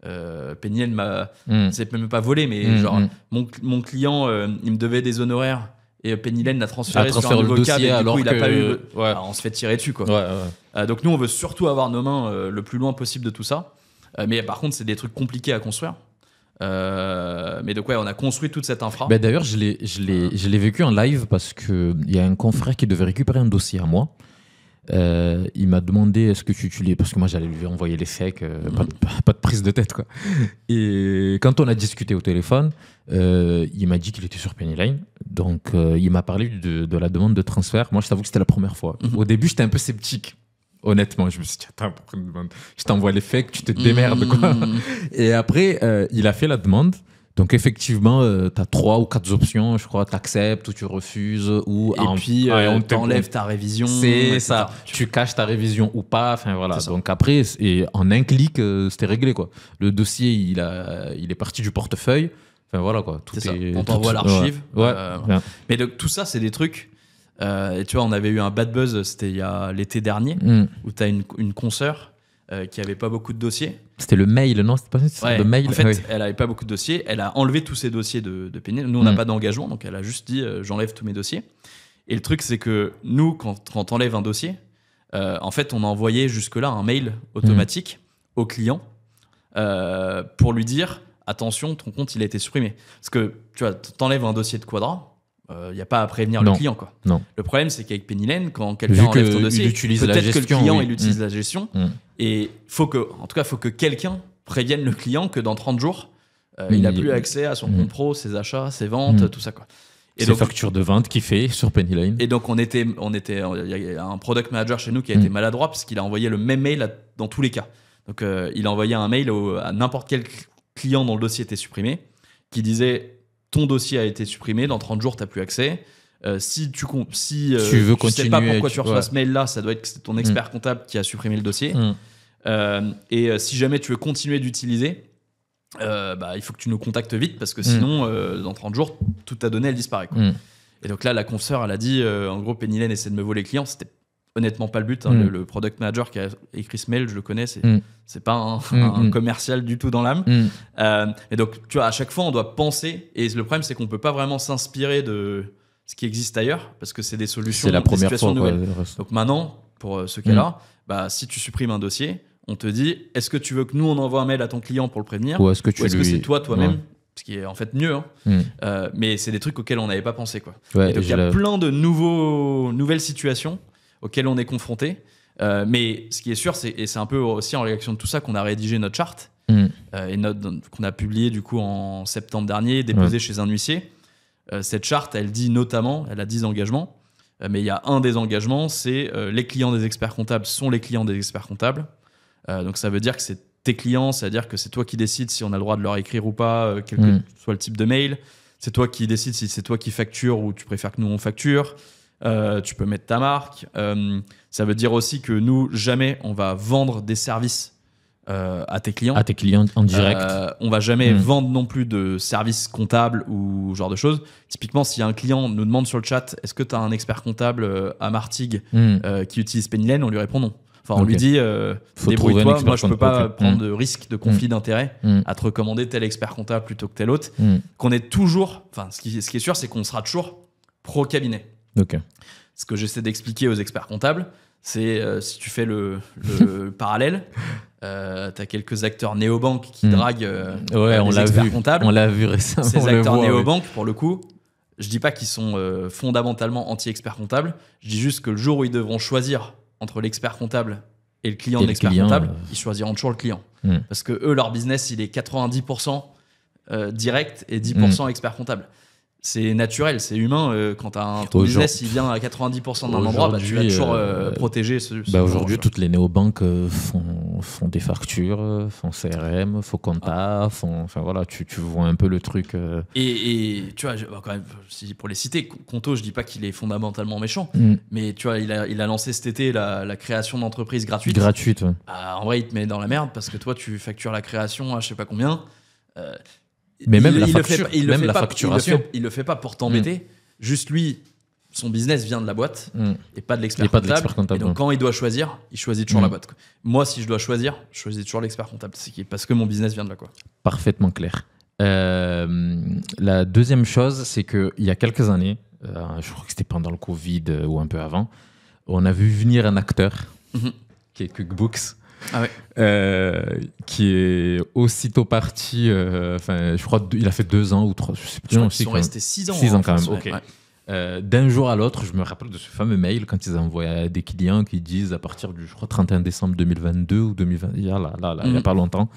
Pennyline c'est même pas volé, mais genre mon client il me devait des honoraires et Pennyline l'a transféré sur un nouveau câble et du coup il a pas eu. Alors, on se fait tirer dessus quoi. Donc nous on veut surtout avoir nos mains le plus loin possible de tout ça. Mais par contre c'est des trucs compliqués à construire. Mais donc on a construit toute cette infra. D'ailleurs je l'ai vécu en live parce que il y a un confrère qui devait récupérer un dossier à moi. Il m'a demandé est-ce que tu utilises, parce que moi j'allais lui envoyer les FEC, pas de prise de tête quoi. Et quand on a discuté au téléphone, il m'a dit qu'il était sur Pennyline, donc il m'a parlé de la demande de transfert. Moi je t'avoue que c'était la première fois. Au début j'étais un peu sceptique, honnêtement. Je me suis dit attends, pourquoi je t'envoie les FEC, tu te démerdes quoi. Et après il a fait la demande. Donc effectivement, tu as 3 ou 4 options, je crois, tu acceptes ou tu refuses. Puis on t'enlève ta révision. C'est ça, tu caches ta révision ou pas. Enfin, voilà. Donc après, en un clic, c'était réglé. Quoi. Le dossier, il est parti du portefeuille. Enfin voilà quoi. On t'envoie l'archive. Ouais. Mais donc, tout ça, c'est des trucs. Et tu vois, on avait eu un bad buzz, c'était il y a l'été dernier, où tu as une consoeur qui avait pas beaucoup de dossiers. C'était le mail, non? C'était pas le mail. En fait, elle avait pas beaucoup de dossiers. Elle a enlevé tous ses dossiers de Pennyline. Nous, on n'a pas d'engagement, donc elle a juste dit j'enlève tous mes dossiers. Et le truc, c'est que nous, quand t'enlèves un dossier, en fait, on a envoyé jusque-là un mail automatique au client pour lui dire attention, ton compte, il a été supprimé. Parce que tu vois, t'enlèves un dossier de Quadra, il n'y a pas à prévenir le client. Quoi. Non. Le problème, c'est qu'avec Pennyline, quand quelqu'un enlève ton dossier, peut-être que le client il utilise la gestion. Et en tout cas, faut que quelqu'un prévienne le client que dans 30 jours, il n'a plus accès à son compte pro, ses achats, ses ventes, tout ça, quoi. Et ses factures de vente qu'il fait sur Penny Lane. Et donc, il y a un product manager chez nous qui a été maladroit parce qu'il a envoyé le même mail dans tous les cas. Donc, il a envoyé un mail à n'importe quel client dont le dossier était supprimé qui disait ton dossier a été supprimé, dans 30 jours, tu n'as plus accès. Si tu veux continuer, sais pas pourquoi tu reçois ce mail-là, ça doit être que c'est ton expert comptable qui a supprimé le dossier. Et si jamais tu veux continuer d'utiliser, il faut que tu nous contactes vite parce que sinon, dans 30 jours, toute ta donnée, elle disparaît, quoi. Et donc là, la consoeur, elle a dit, en gros, Penny Lane essaie de me voler les clients. C'était honnêtement pas le but. Le product manager qui a écrit ce mail, je le connais, c'est pas un commercial du tout dans l'âme. Et donc, tu vois, à chaque fois, on doit penser. Et le problème, c'est qu'on peut pas vraiment s'inspirer de ce qui existe ailleurs parce que c'est des solutions, c'est la première fois, nouvelles. Donc maintenant, pour ce cas-là, si tu supprimes un dossier, on te dit, est-ce que tu veux que nous, on envoie un mail à ton client pour le prévenir ou est-ce que c'est toi-même ce qui est en fait mieux. Mais c'est des trucs auxquels on n'avait pas pensé, quoi. Ouais, et donc, il y a plein de nouvelles situations auxquelles on est confronté. Mais ce qui est sûr, et c'est un peu aussi en réaction de tout ça qu'on a rédigé notre charte et qu'on a publié du coup en septembre dernier, déposé chez un huissier. Cette charte, elle dit notamment, elle a 10 engagements, mais il y a un des engagements, c'est les clients des experts comptables sont les clients des experts comptables. Donc ça veut dire que c'est tes clients, c'est-à-dire que c'est toi qui décides si on a le droit de leur écrire ou pas, quel que soit le type de mail. C'est toi qui décides si c'est toi qui facture ou tu préfères que nous on facture. Tu peux mettre ta marque. Ça veut dire aussi que nous, jamais on va vendre des services à tes clients. À tes clients en direct. On va jamais vendre non plus de services comptables ou ce genre de choses. Typiquement, si un client nous demande sur le chat, est-ce que tu as un expert comptable à Martigues qui utilise Penny Lane, on lui répond non. Enfin, on lui dit, débrouille-toi, moi je peux pas prendre de risque de conflit d'intérêt à te recommander tel expert comptable plutôt que tel autre. Qu'on est toujours, enfin, ce qui est sûr, c'est qu'on sera toujours pro cabinet. Okay. Ce que j'essaie d'expliquer aux experts comptables, c'est si tu fais le parallèle, tu as quelques acteurs néobanques qui draguent les experts comptables. On l'a vu récemment. Ces acteurs néobanques, pour le coup, je dis pas qu'ils sont fondamentalement anti-experts comptables, je dis juste que le jour où ils devront choisir entre l'expert comptable et le client de l'expert comptable, ils choisiront toujours le client. Parce que eux, leur business, il est 90% direct et 10% expert comptable. C'est naturel, c'est humain. Quand ton business il vient à 90% d'un endroit, tu vas toujours protéger aujourd'hui, toutes les néobanques font des factures, font CRM, font compta, enfin voilà, tu vois un peu le truc. Et tu vois, quand même, pour les citer, Conto, je dis pas qu'il est fondamentalement méchant, mais tu vois, il a lancé cet été la création d'entreprises gratuites. Ouais. En vrai, il te met dans la merde parce que toi, tu factures la création à je sais pas combien. Mais même la facturation. Il le fait pas pour t'embêter. Juste lui, son business vient de la boîte et pas de l'expert comptable. Et donc quand il doit choisir, il choisit toujours la boîte, quoi. Moi, si je dois choisir, je choisis toujours l'expert comptable. C'est parce que mon business vient de là, quoi. Parfaitement clair. La deuxième chose, c'est qu'il y a quelques années, je crois que c'était pendant le Covid ou un peu avant, on a vu venir un acteur qui est QuickBooks. Ah ouais. Qui est aussitôt parti, je crois qu'il a fait 2 ans ou 3, je sais plus. Je crois qu'ils sont restés 6 ans. 6 ans quand même, ok. Ouais. D'un jour à l'autre, je me rappelle de ce fameux mail quand ils envoyaient à des clients qui disent à partir du, je crois, 31 décembre 2022 ou 2020, il y a pas longtemps,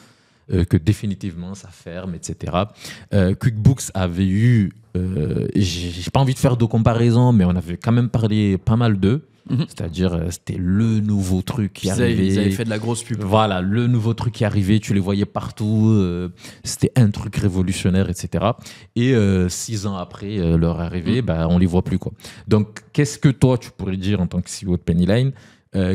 que définitivement ça ferme, etc. QuickBooks avait eu, j'ai pas envie de faire de comparaison, mais on avait quand même parlé pas mal d'eux. C'est-à-dire, c'était le nouveau truc qui arrivait. Ils avaient fait de la grosse pub. Voilà, le nouveau truc qui arrivait, tu les voyais partout. C'était un truc révolutionnaire, etc. Et 6 ans après leur arrivée, on les voit plus, quoi. Donc, qu'est-ce que toi, tu pourrais dire en tant que CEO de Penny Lane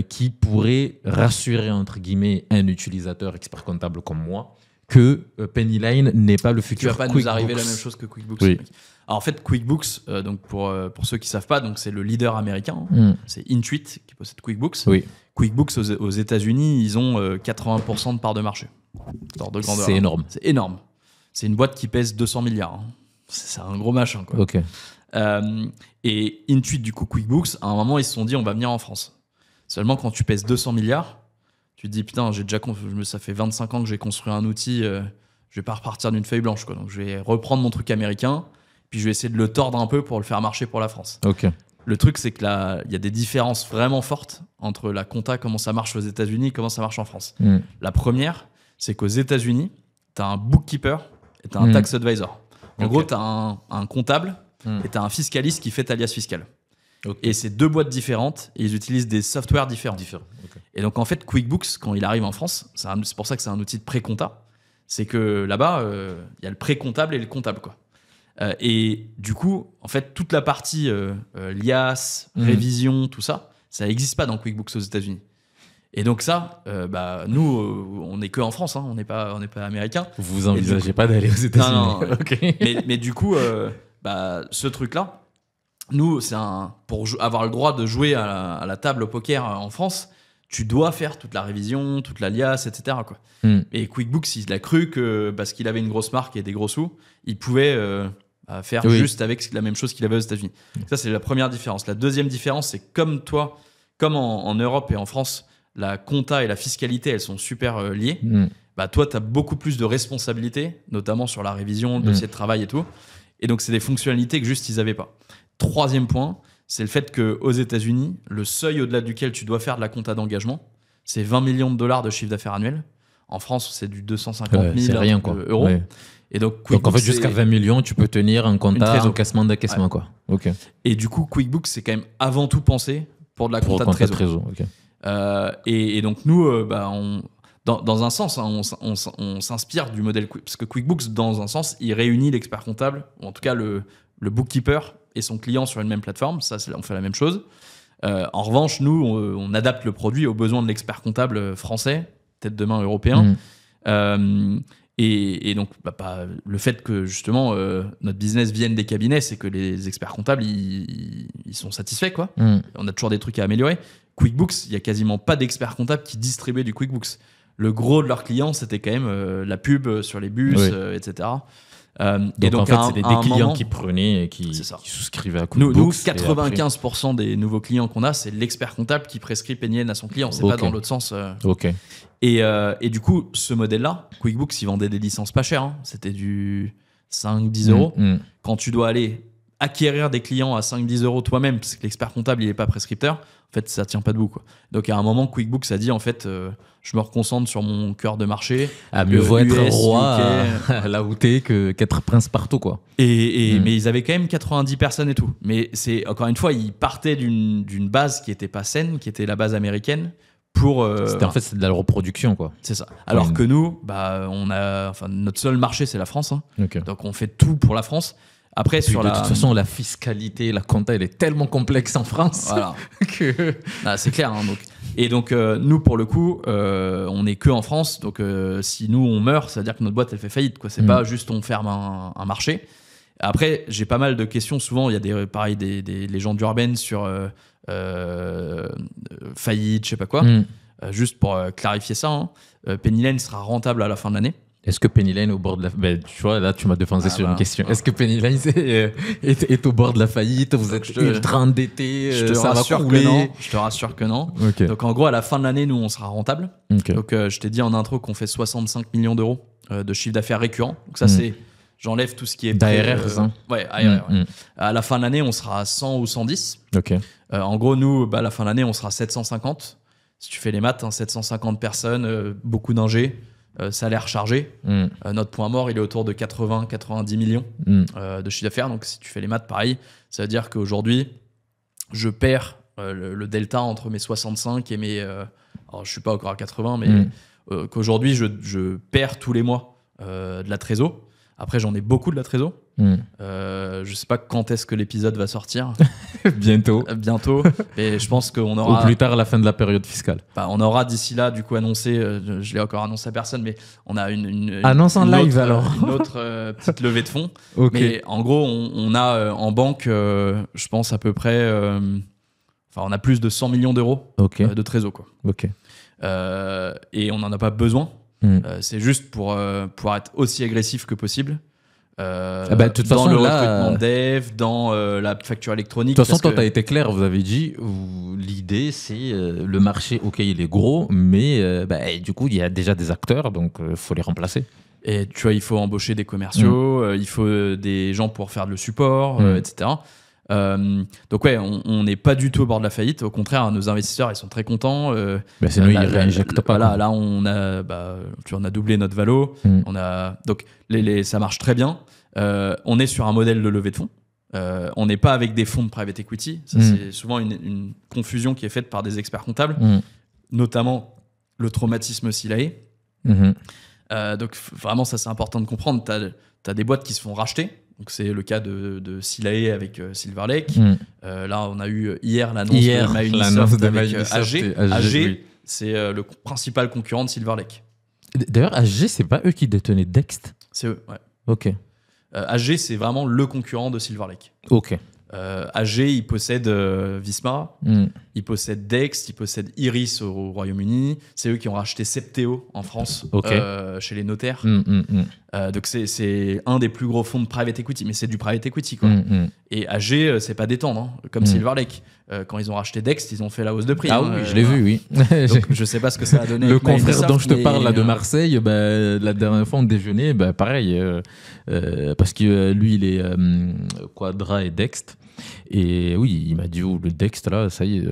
qui pourrait rassurer, entre guillemets, un utilisateur expert comptable comme moi que Penny Lane n'est pas le futur QuickBooks. Tu vas pas nous arriver la même chose que QuickBooks. Oui. Alors en fait, QuickBooks, donc pour ceux qui ne savent pas, donc c'est le leader américain. C'est Intuit qui possède QuickBooks. Oui. QuickBooks aux États-Unis, ils ont 80% de part de marché. De grandeur. C'est énorme. C'est énorme. C'est une boîte qui pèse 200 milliards. C'est un gros machin, quoi. Ok. Et Intuit, du coup, QuickBooks, à un moment, ils se sont dit on va venir en France. Seulement quand tu pèses 200 milliards, tu te dis putain, ça fait 25 ans que j'ai construit un outil, je vais pas repartir d'une feuille blanche, quoi. Donc je vais reprendre mon truc américain. Puis je vais essayer de le tordre un peu pour le faire marcher pour la France. Okay. Le truc, c'est que là, il y a des différences vraiment fortes entre la compta, comment ça marche aux États-Unis et comment ça marche en France. La première, c'est qu'aux États-Unis, tu as un bookkeeper et tu as un tax advisor. En gros, tu as un comptable et tu as un fiscaliste qui fait ta liasse fiscale. Et c'est 2 boîtes différentes et ils utilisent des softwares différents. Et donc, en fait, QuickBooks, quand il arrive en France, c'est pour ça que c'est un outil de pré-compta. C'est que là-bas, il y a le pré-comptable et le comptable, quoi. Et du coup, en fait, toute la partie liasse, révision, tout ça, ça n'existe pas dans QuickBooks aux États-Unis. Et donc ça, nous, on n'est que en France, hein, on n'est pas américain. Vous envisagez pas d'aller aux États-Unis? Non. mais du coup, ce truc-là, nous, pour avoir le droit de jouer à la table au poker en France, tu dois faire toute la révision, toute la liasse, etc., quoi. Et QuickBooks, il a cru que parce qu'il avait une grosse marque et des gros sous, il pouvait faire juste avec la même chose qu'il avait aux États-Unis. Ça, c'est la première différence. La deuxième différence, c'est comme en Europe et en France, la compta et la fiscalité, elles sont super liées. Toi, tu as beaucoup plus de responsabilités, notamment sur la révision, le dossier de travail et tout. Et donc, c'est des fonctionnalités que juste ils n'avaient pas. Troisième point, c'est le fait qu'aux États-Unis, le seuil au-delà duquel tu dois faire de la compta d'engagement, c'est 20 millions de dollars de chiffre d'affaires annuel. En France, c'est du 250 000 euros. Ouais. Et donc en fait, jusqu'à 20 millions, tu peux tenir un compta encaissement d'accaissement. Quoi. Et du coup, QuickBooks, c'est quand même avant tout pensé pour de la compta de trésor. Et donc, nous, dans un sens, hein, on s'inspire du modèle parce que QuickBooks, dans un sens, il réunit l'expert comptable, ou en tout cas le bookkeeper et son client sur une même plateforme. Ça, on fait la même chose. En revanche, nous, on adapte le produit aux besoins de l'expert comptable français, peut-être demain européen. Et donc, le fait que justement notre business vienne des cabinets, c'est que les experts comptables, ils sont satisfaits, quoi. On a toujours des trucs à améliorer. QuickBooks, il n'y a quasiment pas d'experts comptables qui distribuaient du QuickBooks. Le gros de leurs clients, c'était quand même la pub sur les bus, etc. Donc en fait, c'est des clients qui prenaient et qui souscrivaient à QuickBooks. Nous 95% des nouveaux clients qu'on a, c'est l'expert comptable qui prescrit Penny Lane à son client. C'est pas dans l'autre sens. Et du coup, ce modèle-là, QuickBooks, ils vendaient des licences pas chères. Hein. C'était du 5-10 euros. Quand tu dois aller acquérir des clients à 5-10 euros toi-même, parce que l'expert comptable, il n'est pas prescripteur, en fait, ça tient pas debout, quoi. Donc, à un moment, QuickBooks a dit, en fait, je me reconcentre sur mon cœur de marché. Mieux vaut être roi là où t'es qu'être prince partout, quoi. Mais ils avaient quand même 90 personnes et tout. Mais c'est, encore une fois, ils partaient d'une base qui n'était pas saine, qui était la base américaine. En fait, c'est de la reproduction, quoi. C'est ça. Alors que nous, notre seul marché, c'est la France. Hein. Donc, on fait tout pour la France. Après, de toute façon, la fiscalité, la compta, elle est tellement complexe en France. Voilà. C'est clair. Hein, donc, nous, pour le coup, on n'est que en France. Donc, si nous, on meurt, ça veut dire que notre boîte, elle fait faillite, quoi. C'est pas juste on ferme un marché. Après, j'ai pas mal de questions. Souvent, il y a des légendes urbaines sur faillite, je sais pas quoi. Juste pour clarifier ça, hein, Penny Lane sera rentable à la fin de l'année. Est-ce que Penny Lane au bord de la... tu vois, là, tu m'as défoncé sur une question. Est-ce que Penny Lane est au bord de la faillite? Vous êtes ultra endetté? Je te rassure que non. Donc, en gros, à la fin de l'année, nous, on sera rentable. Donc, je t'ai dit en intro qu'on fait 65 millions d'euros de chiffre d'affaires récurrent. Donc, ça, c'est... J'enlève tout ce qui est... D'ARR, ça? Ouais, ARR. À la fin de l'année, on sera à 100 ou 110. En gros, nous, à la fin de l'année, on sera à 750. Si tu fais les maths, 750 personnes, beaucoup d'ingés. Salaire chargé. Notre point mort, il est autour de 80-90 millions de chiffre d'affaires. Donc, si tu fais les maths, pareil, ça veut dire qu'aujourd'hui, je perds le delta entre mes 65 et mes... alors, je ne suis pas encore à 80, mais qu'aujourd'hui, je perds tous les mois de la trésor. Après, j'en ai beaucoup de la trésor. Je sais pas quand est-ce que l'épisode va sortir. Bientôt. Et je pense qu'on aura... Ou plus tard à la fin de la période fiscale. On aura d'ici là, du coup, annoncé, je l'ai encore annoncé à personne, mais on a une annonce en live alors. Une autre petite levée de fonds. Mais en gros, on a en banque, je pense à peu près... on a plus de 100 millions d'euros de trésor, quoi. Et on n'en a pas besoin. C'est juste pour être aussi agressif que possible. De toute façon, le recrutement de dev, dans la facture électronique. De toute façon, toi, tu as été clair, vous avez dit, l'idée, c'est le marché, il est gros, mais du coup, il y a déjà des acteurs, donc il faut les remplacer. Et tu vois, il faut embaucher des commerciaux, il faut des gens pour faire le support, etc. Donc ouais, on n'est pas du tout au bord de la faillite. Au contraire, nos investisseurs, ils sont très contents. Sinon, ils réinjectent pas. Là, on a doublé notre valo. Donc ça marche très bien. On est sur un modèle de levée de fonds. On n'est pas avec des fonds de private equity. Ça, c'est souvent une confusion qui est faite par des experts comptables, notamment le traumatisme Silae. Donc vraiment, ça c'est important de comprendre. Tu as des boîtes qui se font racheter. Donc c'est le cas de Silae avec Silver Lake. Là, on a eu hier l'annonce de Microsoft avec AG. AG, c'est le principal concurrent de Silver Lake. D'ailleurs, AG, c'est pas eux qui détenaient Dext? C'est eux, ouais. Ok. AG, c'est vraiment le concurrent de Silver Lake. Ok. AG, il possède Visma, il possède Dext, il possède Iris au Royaume-Uni. C'est eux qui ont racheté Septéo en France, chez les notaires. Donc c'est un des plus gros fonds de private equity, mais c'est du private equity, quoi. Et AG, c'est pas détendre, hein, comme Silver Lake. Quand ils ont racheté Dext, ils ont fait la hausse de prix. Ah oui, je l'ai vu, oui. Donc, je sais pas ce que ça a donné. Le confrère dont je te parle là, de Marseille, la dernière fois on déjeunait, pareil, parce que lui il est Quadra et Dext. Et oui, il m'a dit le Dext là, ça y est.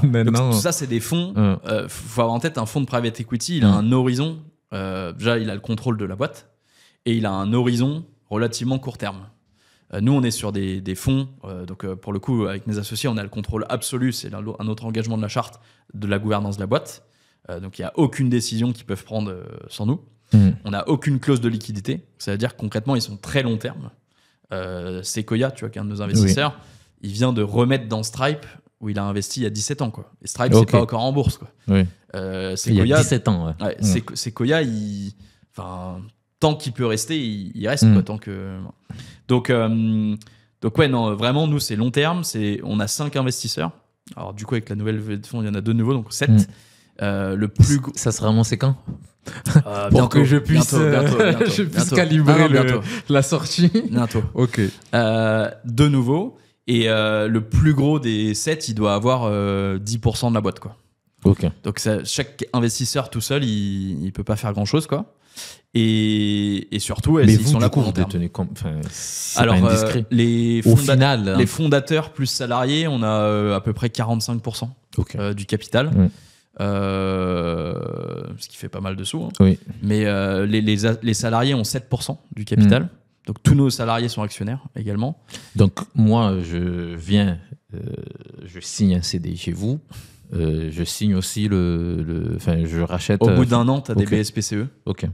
Maintenant, tout ça, c'est des fonds. Faut avoir en tête un fonds de private equity. Il a un horizon. Déjà, il a le contrôle de la boîte et il a un horizon relativement court terme. Nous, on est sur des fonds. Donc, pour le coup, avec mes associés, on a le contrôle absolu. C'est un autre engagement de la charte de la gouvernance de la boîte. Donc, il n'y a aucune décision qu'ils peuvent prendre sans nous. On n'a aucune clause de liquidité. Ça veut dire que concrètement, ils sont très long terme. Sequoia, tu vois, qui est un de nos investisseurs, il vient de remettre dans Stripe où il a investi il y a 17 ans, quoi. Et Stripe, c'est pas encore en bourse, quoi. Sequoia, il y a 17 ans, Sequoia, tant qu'il peut rester, il reste, quoi, tant que... Donc ouais, non, vraiment, nous, c'est long terme. On a 5 investisseurs. Alors, du coup, avec la nouvelle levée de fonds, il y en a 2 nouveaux, donc 7. Ça sera annoncé quand? Pour bientôt, que je puisse, bientôt. Calibrer la sortie. Bientôt. Ok. 2 nouveaux. Et le plus gros des 7, il doit avoir 10% de la boîte, quoi. Ok. Donc chaque investisseur tout seul, il peut pas faire grand chose, quoi. Et surtout, mais ils sont là pour détenir. Alors, pas indiscret. Les fondateurs plus salariés, on a à peu près 45% du capital. Ce qui fait pas mal de sous, hein. Oui. Mais les salariés ont 7% du capital. Donc tous nos salariés sont actionnaires également. Donc moi, je viens, je signe un CDI chez vous. Je signe aussi je rachète. Au bout d'un an, tu as des BSPCE. Ok.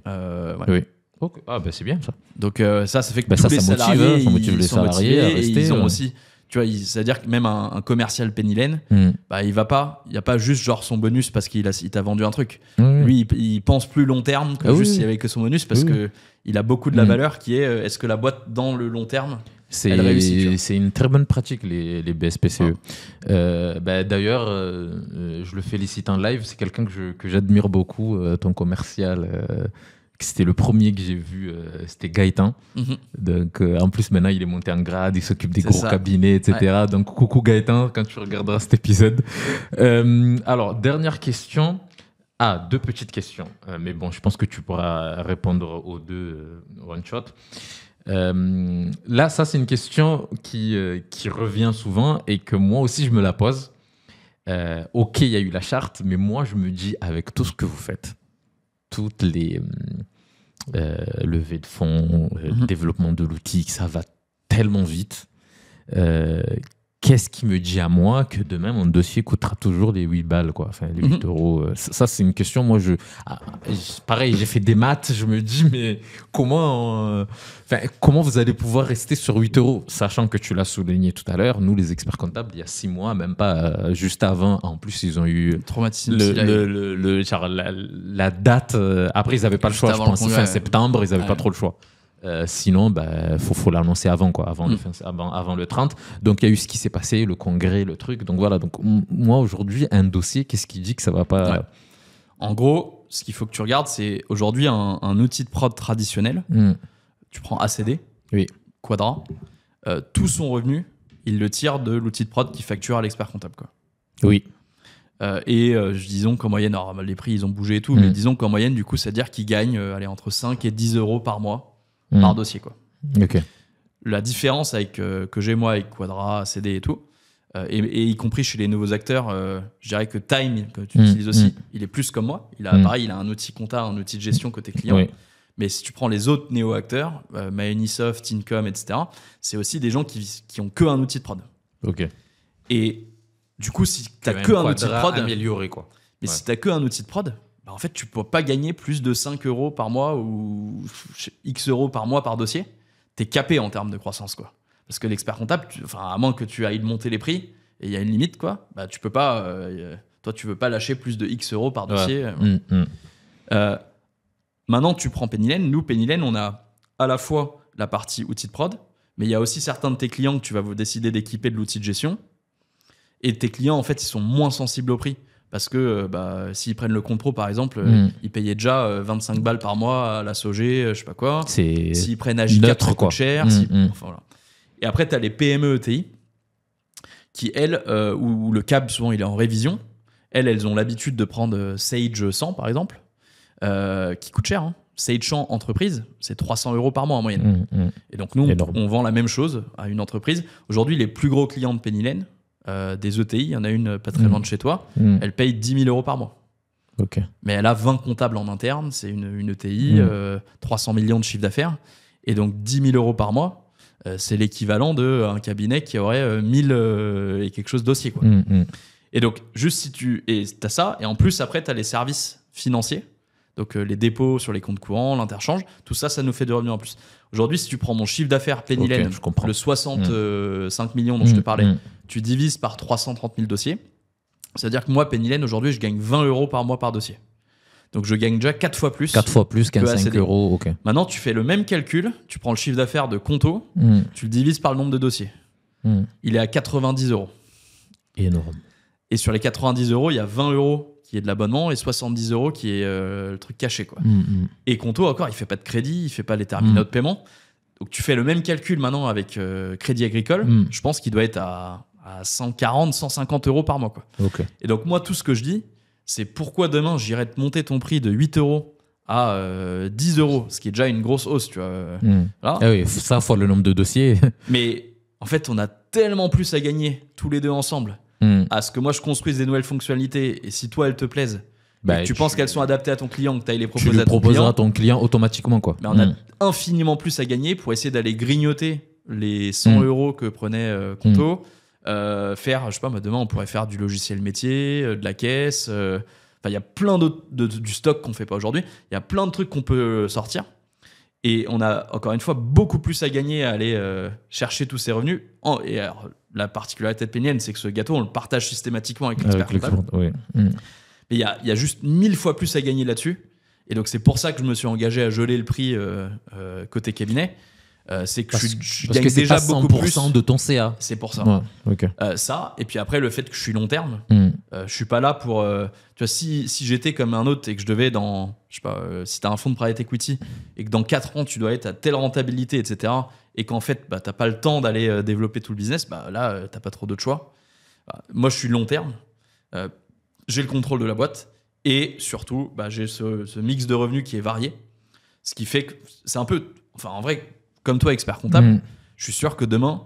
Oui. Okay. Ah c'est bien ça. Donc ça fait que tous les salariés, ça motive les salariés à rester. Ils ont aussi. Tu vois, c'est-à-dire que même un commercial Penny Lane, il n'y a pas juste genre son bonus parce qu'il t'a vendu un truc. Lui, il pense plus long terme que juste s'il n'y avait que son bonus parce qu'il a beaucoup de la valeur qui est est-ce que la boîte dans le long terme, elle réussit. C'est une très bonne pratique, les BSPCE. D'ailleurs, je le félicite en live, c'est quelqu'un que j'admire beaucoup, ton commercial. C'était le premier que j'ai vu, c'était Gaëtan. Donc, en plus, maintenant, il est monté en grade, il s'occupe des gros cabinets, etc. Ouais. Donc, coucou Gaëtan, quand tu regarderas cet épisode. Alors, dernière question. 2 petites questions. Mais bon, je pense que tu pourras répondre aux 2 one shot. Là, ça, c'est une question qui revient souvent et que moi aussi, je me la pose. Ok, il y a eu la charte, mais moi, je me dis, avec tout ce que vous faites, toutes les levées de fonds, développement de l'outil, ça va tellement vite. Qu'est-ce qui me dit à moi que demain, mon dossier coûtera toujours les 8 balles, quoi. Enfin, les 8 euros. Ça, c'est une question. Moi, pareil, j'ai fait des maths. Je me dis, mais comment vous allez pouvoir rester sur 8 euros, sachant que tu l'as souligné tout à l'heure, nous, les experts comptables, il y a 6 mois, même pas juste avant, en plus, ils ont eu la date. Après, ils n'avaient pas le choix, je pense. Fin septembre, ils n'avaient pas trop le choix. Sinon, faut l'annoncer avant, quoi, avant le 30. Donc, il y a eu ce qui s'est passé, le congrès, le truc. Donc, voilà. Donc, moi, aujourd'hui, un dossier, qu'est-ce qui dit que ça va pas... En gros, ce qu'il faut que tu regardes, c'est aujourd'hui un outil de prod traditionnel. Tu prends ACD, Quadra. Tout son revenu, il le tire de l'outil de prod qui facture à l'expert comptable, quoi. Oui. Disons qu'en moyenne, alors, les prix, ils ont bougé et tout, mais disons qu'en moyenne, du coup, ça veut dire qu'ils gagnent entre 5 et 10 euros par mois. Par dossier, quoi. Ok. la différence avec, que j'ai moi avec Quadra, CD et tout, et y compris chez les nouveaux acteurs, je dirais que Time, que tu utilises aussi, il est plus comme moi. Pareil, il a un outil compta, un outil de gestion côté client. Oui. Mais si tu prends les autres néo-acteurs, Maenisoft, Income, etc., c'est aussi des gens qui ont que un outil de prod. Ok. Et du coup, si tu n'as que un outil de prod, amélioré, quoi. Mais si tu n'as que un outil de prod, bah en fait, tu ne peux pas gagner plus de 5 € par mois ou X euros par mois par dossier. Tu es capé en termes de croissance, quoi. Parce que l'expert comptable, à moins que tu ailles monter les prix, et il y a une limite, quoi, bah, tu peux pas, toi, tu veux pas lâcher plus de X euros par dossier. Ouais. Maintenant, tu prends Pennylen. Nous, Pennylen, on a à la fois la partie outil de prod, mais il y a aussi certains de tes clients que tu vas décider d'équiper de l'outil de gestion. Et tes clients, en fait, ils sont moins sensibles au prix. Parce que s'ils prennent le compte pro, par exemple, ils payaient déjà 25 balles par mois à la SOG, je sais pas quoi. S'ils prennent AJ4, ça coûte cher. Enfin, voilà. Et après, tu as les PME ETI qui, elles, où le CAB, souvent, il est en révision. Elles ont l'habitude de prendre Sage 100, par exemple, qui coûte cher. Hein. Sage 100 entreprise, c'est 300 € par mois en moyenne. Et donc, nous, on vend la même chose à une entreprise. Aujourd'hui, les plus gros clients de Pennylen, des ETI, il y en a une pas très loin de chez toi, elle paye 10 000 € par mois. Okay. Mais elle a 20 comptables en interne, c'est une ETI, 300 millions de chiffre d'affaires. Et donc, 10 000 € par mois, c'est l'équivalent d'un cabinet qui aurait 1000 et quelque chose de dossiers. Quoi. Et donc, juste si tu as ça, et en plus, après, tu as les services financiers, donc les dépôts sur les comptes courants, l'interchange, tout ça, ça nous fait de revenus en plus. Aujourd'hui, si tu prends mon chiffre d'affaires Pennylen, le 65 millions dont je te parlais, tu divises par 330 000 dossiers, c'est-à-dire que moi, Pennylen, aujourd'hui, je gagne 20 € par mois par dossier. Donc, je gagne déjà 4 fois plus. 4 fois plus qu'un 5 €, ok. Maintenant, tu fais le même calcul, tu prends le chiffre d'affaires de Conto, tu le divises par le nombre de dossiers. Il est à 90 €. Énorme. Et sur les 90 €, il y a 20 € qui est de l'abonnement et 70 € qui est le truc caché. Quoi. Et Conto, encore, il ne fait pas de crédit, il ne fait pas les terminaux de paiement. Donc, tu fais le même calcul maintenant avec Crédit Agricole. Je pense qu'il doit être à 140, 150 € par mois. Quoi. Okay. Et donc, moi, tout ce que je dis, c'est pourquoi demain, j'irais te monter ton prix de 8 € à 10 €, ce qui est déjà une grosse hausse. Tu vois. Voilà. Ah oui, ça fois le nombre de dossiers. Mais en fait, on a tellement plus à gagner tous les deux ensemble à ce que moi, je construise des nouvelles fonctionnalités. Et si toi, elles te plaisent, et que tu penses qu'elles sont adaptées à ton client, que tu ailles les proposer à ton client. Tu le proposeras à ton client automatiquement. Quoi. Mais on a infiniment plus à gagner pour essayer d'aller grignoter les 100 € que prenait Conto. Faire, je sais pas, demain on pourrait faire du logiciel métier, de la caisse. Il y a plein d'autres du stock qu'on fait pas aujourd'hui. Il y a plein de trucs qu'on peut sortir. Et on a encore une fois beaucoup plus à gagner à aller chercher tous ces revenus. Et alors, la particularité de Pennylen, c'est que ce gâteau, on le partage systématiquement avec l'expert comptable. Oui. Mais il y a juste 1000 fois plus à gagner là-dessus. Et donc c'est pour ça que je me suis engagé à geler le prix côté cabinet. C'est que je gagne déjà beaucoup plus de ton CA. C'est pour ça. Ouais, okay. Ça, et puis après le fait que je suis long terme, je suis pas là pour. Tu vois, si j'étais comme un autre et que je devais je sais pas, si t'as un fonds de private equity et que dans 4 ans tu dois être à telle rentabilité, etc. Et qu'en fait t'as pas le temps d'aller développer tout le business, là t'as pas trop d'autres choix. Moi je suis long terme, j'ai le contrôle de la boîte et surtout j'ai ce mix de revenus qui est varié, ce qui fait que c'est un peu, enfin en vrai. Comme toi, expert comptable, je suis sûr que demain,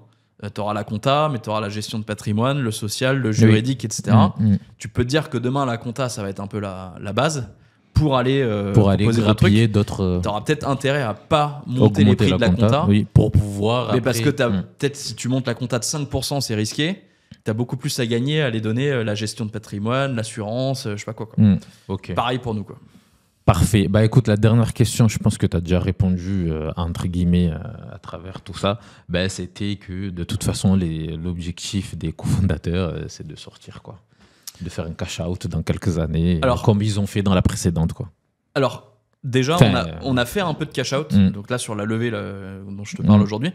tu auras la compta, mais tu auras la gestion de patrimoine, le social, le juridique, etc. Tu peux te dire que demain, la compta, ça va être un peu la base pour aller grappiller d'autres. Tu auras peut-être intérêt à pas monter les prix de la compta. Oui, pour pouvoir. Mais parce que peut-être si tu montes la compta de 5%, c'est risqué. Tu as beaucoup plus à gagner à aller donner la gestion de patrimoine, l'assurance, je sais pas quoi. Okay. Pareil pour nous. Quoi. Parfait. Écoute, la dernière question, je pense que tu as déjà répondu entre guillemets à travers tout ça. C'était que de toute façon, l'objectif des cofondateurs, c'est de sortir, quoi. De faire un cash-out dans quelques années, comme ils ont fait dans la précédente, quoi. Alors, déjà, on a fait un peu de cash-out. Donc là, sur la levée dont je te parle aujourd'hui,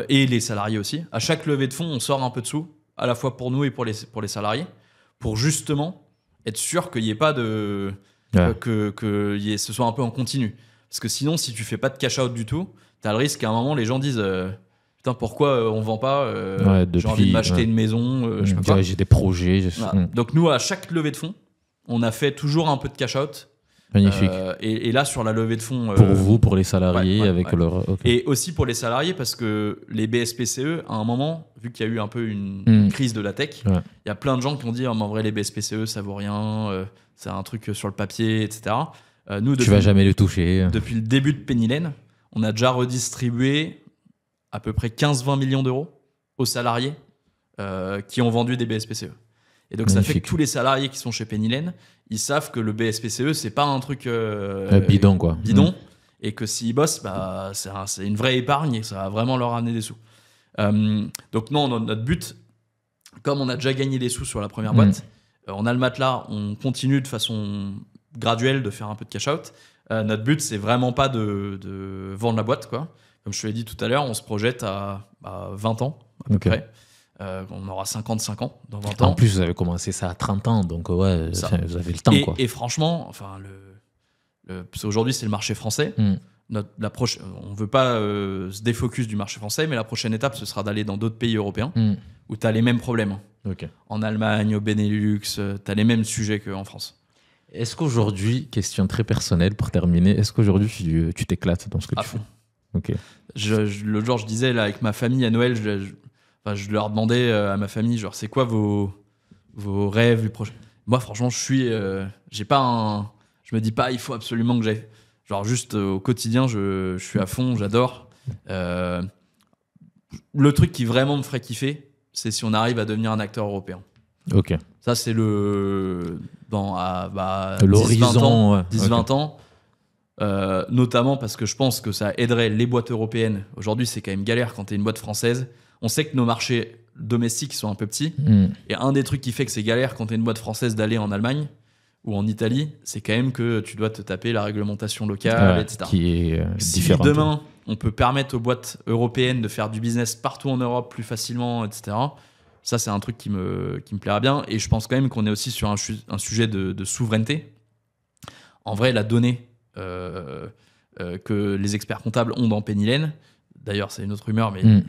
et les salariés aussi. À chaque levée de fonds, on sort un peu de sous, à la fois pour nous et pour les salariés, pour justement être sûr qu'il n'y ait pas de... que ce soit un peu en continu. Parce que sinon, si tu fais pas de cash-out du tout, tu as le risque qu'à un moment, les gens disent putain, pourquoi on vend pas j'ai envie de m'acheter une maison, je sais pas quoi. J'ai des projets. Donc nous, à chaque levée de fonds, on a fait toujours un peu de cash-out Magnifique. Et là, sur la levée de fonds... pour vous, pour les salariés, avec leur... Okay. Et aussi pour les salariés, parce que les BSPCE, à un moment, vu qu'il y a eu un peu une crise de la tech, il y a plein de gens qui ont dit, oh, mais en vrai, les BSPCE, ça vaut rien, c'est un truc sur le papier, etc. Nous, tu vas jamais le toucher. Depuis le début de Penny Lane, on a déjà redistribué à peu près 15-20 millions d'euros aux salariés qui ont vendu des BSPCE. Et donc, ça fait que tous les salariés qui sont chez Penny Lane, ils savent que le BSPCE, c'est pas un truc bidon, quoi. Bidon, et que s'ils bossent, bah, c'est une vraie épargne et ça va vraiment leur ramener des sous. Donc, non, notre but, comme on a déjà gagné des sous sur la première boîte, on a le matelas, on continue de façon graduelle de faire un peu de cash out. Notre but, c'est vraiment pas de vendre la boîte, quoi. Comme je te l'ai dit tout à l'heure, on se projette à 20 ans, à peu près. On aura 55 ans dans 20 ans. En plus, vous avez commencé ça à 30 ans, donc vous avez le temps. Et franchement, enfin, parce qu'aujourd'hui, c'est le marché français. On ne veut pas se défocus du marché français, mais la prochaine étape, ce sera d'aller dans d'autres pays européens où tu as les mêmes problèmes. En Allemagne, au Benelux, tu as les mêmes sujets qu'en France. Est-ce qu'aujourd'hui, question très personnelle pour terminer, est-ce qu'aujourd'hui, tu t'éclates dans ce que tu fais? L'autre jour, je disais là, avec ma famille à Noël, je leur demandais à ma famille, genre, c'est quoi vos rêves du prochain? Moi, franchement, je me dis pas, il faut absolument que j'aille. Genre, juste au quotidien, je suis à fond, j'adore. Le truc qui vraiment me ferait kiffer, c'est si on arrive à devenir un acteur européen. Ça, c'est l'horizon. 10-20 ans. Notamment parce que je pense que ça aiderait les boîtes européennes. Aujourd'hui, c'est quand même galère quand tu es une boîte française. On sait que nos marchés domestiques sont un peu petits. Et un des trucs qui fait que c'est galère quand tu es une boîte française d'aller en Allemagne ou en Italie, c'est quand même que tu dois te taper la réglementation locale, etc. Qui est différente. Si demain, on peut permettre aux boîtes européennes de faire du business partout en Europe plus facilement, etc., ça, c'est un truc qui me plaira bien. Et je pense quand même qu'on est aussi sur un sujet de souveraineté. En vrai, la donnée que les experts comptables ont dans Penny Lane, d'ailleurs, c'est une autre rumeur, mais...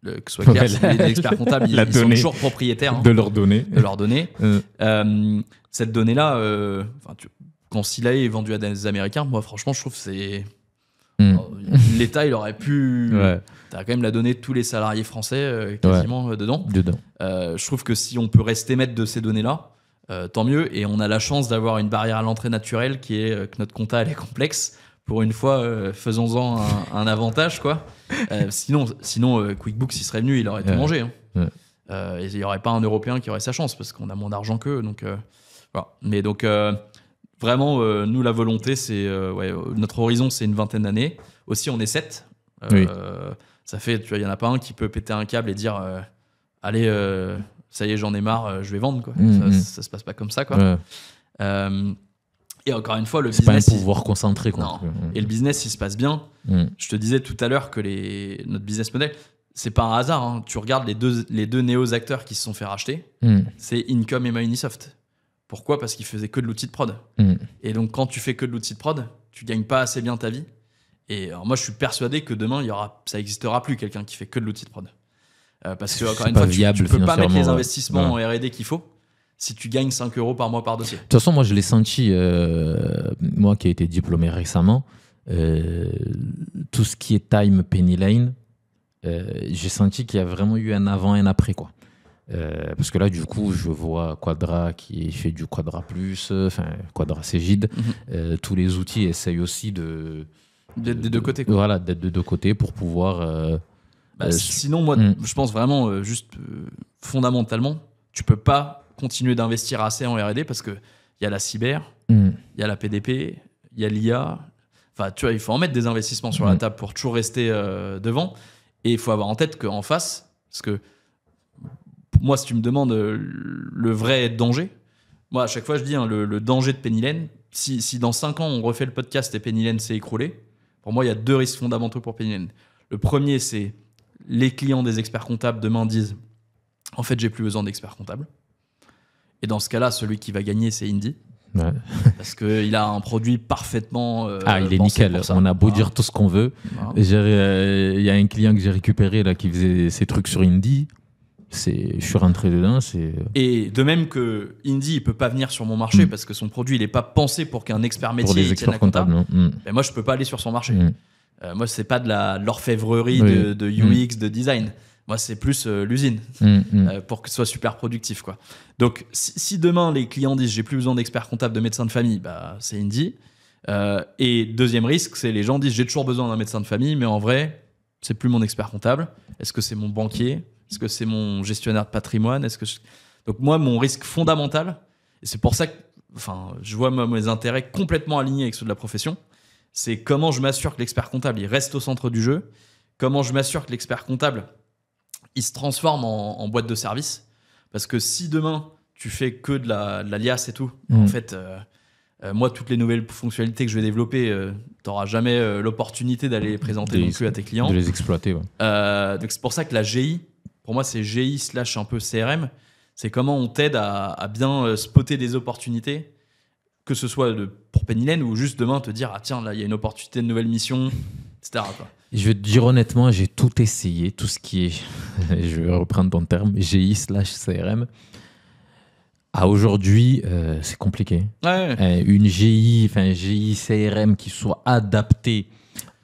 que ce soit clair, les experts comptables, ils sont toujours propriétaires de leurs données. Cette donnée-là, quand Silae est vendu à des Américains, moi, franchement, je trouve que c'est... L'État, il aurait pu... T'as quand même la donnée de tous les salariés français quasiment dedans. Je trouve que si on peut rester maître de ces données-là, tant mieux. Et on a la chance d'avoir une barrière à l'entrée naturelle qui est que notre compta, elle est complexe. Pour une fois, faisons-en un avantage, quoi. Sinon, QuickBooks, s'il serait venu, il aurait tout mangé. Et il n'y aurait pas un Européen qui aurait sa chance parce qu'on a moins d'argent qu'eux. Donc, voilà. Mais donc, vraiment, nous, la volonté, c'est notre horizon, c'est une 20aine d'années. Aussi, on est 7. Ça fait, tu vois, il n'y en a pas un qui peut péter un câble et dire allez, ça y est, j'en ai marre, je vais vendre, quoi. Ça se passe pas comme ça, quoi. Et encore une fois, le business... C'est pas un pouvoir concentré, quoi. Non. Et le business, il se passe bien. Je te disais tout à l'heure que notre business model, c'est pas un hasard. Hein. Tu regardes les deux néo-acteurs qui se sont fait racheter, c'est Income et Microsoft. Pourquoi? Parce qu'ils faisaient que de l'outil de prod. Et donc, quand tu fais que de l'outil de prod, tu gagnes pas assez bien ta vie. Et alors, moi, je suis persuadé que demain, ça n'existera plus quelqu'un qui fait que de l'outil de prod. Parce que, encore une fois, tu peux pas mettre les investissements en R&D qu'il faut si tu gagnes 5 € par mois par dossier. De toute façon, moi, je l'ai senti, moi qui ai été diplômé récemment, tout ce qui est time Penny Lane, j'ai senti qu'il y a vraiment eu un avant et un après, quoi. Parce que là, du coup, je vois Quadra qui fait du Quadra Plus, Quadra Cégide. Tous les outils essayent aussi d'être des deux côtés, quoi. Voilà, d'être de deux côtés pour pouvoir... sinon, moi, je pense vraiment, juste fondamentalement, tu peux pas continuer d'investir assez en R&D parce qu'il y a la cyber, il y a la PDP, il y a l'IA. Enfin, tu vois, il faut en mettre des investissements sur la table pour toujours rester devant. Et il faut avoir en tête qu'en face, parce que moi, si tu me demandes le vrai danger, moi, à chaque fois, je dis le danger de Penny Lane, si dans 5 ans, on refait le podcast et Penny Lane s'est écroulé, pour moi, il y a 2 risques fondamentaux pour Penny Lane. Le premier, c'est les clients des experts comptables demain disent « En fait, j'ai plus besoin d'experts comptables ». Et dans ce cas-là, celui qui va gagner, c'est Indy. Parce qu'il a un produit parfaitement... il est nickel. On a beau dire tout ce qu'on veut. Il y a un client que j'ai récupéré là, qui faisait ses trucs sur Indy. Je suis rentré dedans. Et de même que Indy, il peut pas venir sur mon marché parce que son produit, il est pas pensé pour qu'un expert métier pour les experts comptables. Ben moi, je peux pas aller sur son marché. Moi, c'est pas de l'orfèvrerie de UX, de design. Moi, c'est plus l'usine pour que ce soit super productif, quoi. Donc, si demain les clients disent j'ai plus besoin d'experts comptables, de médecins de famille, bah c'est Indy. Et deuxième risque, c'est les gens disent j'ai toujours besoin d'un médecin de famille, mais en vrai, c'est plus mon expert comptable. Est-ce que c'est mon banquier? Est-ce que c'est mon gestionnaire de patrimoine? Donc moi, mon risque fondamental, et c'est pour ça que je vois mes intérêts complètement alignés avec ceux de la profession, c'est comment je m'assure que l'expert comptable il reste au centre du jeu, comment je m'assure que l'expert comptable il se transforme en boîte de service. Parce que si demain, tu fais que de la liasse et tout, en fait, moi, toutes les nouvelles fonctionnalités que je vais développer, tu n'auras jamais l'opportunité d'aller les présenter non plus à tes clients. De les exploiter, ouais. Donc c'est pour ça que la GI, pour moi, c'est GI / un peu CRM. C'est comment on t'aide à bien spotter des opportunités, que ce soit pour Penny Lane ou juste demain te dire, ah tiens, là, il y a une opportunité de nouvelle mission, etc. quoi. Je vais te dire honnêtement, j'ai tout essayé, tout ce qui est, je vais reprendre ton terme, GI / CRM. À aujourd'hui, c'est compliqué. Ouais. Une GI, GI CRM qui soit adaptée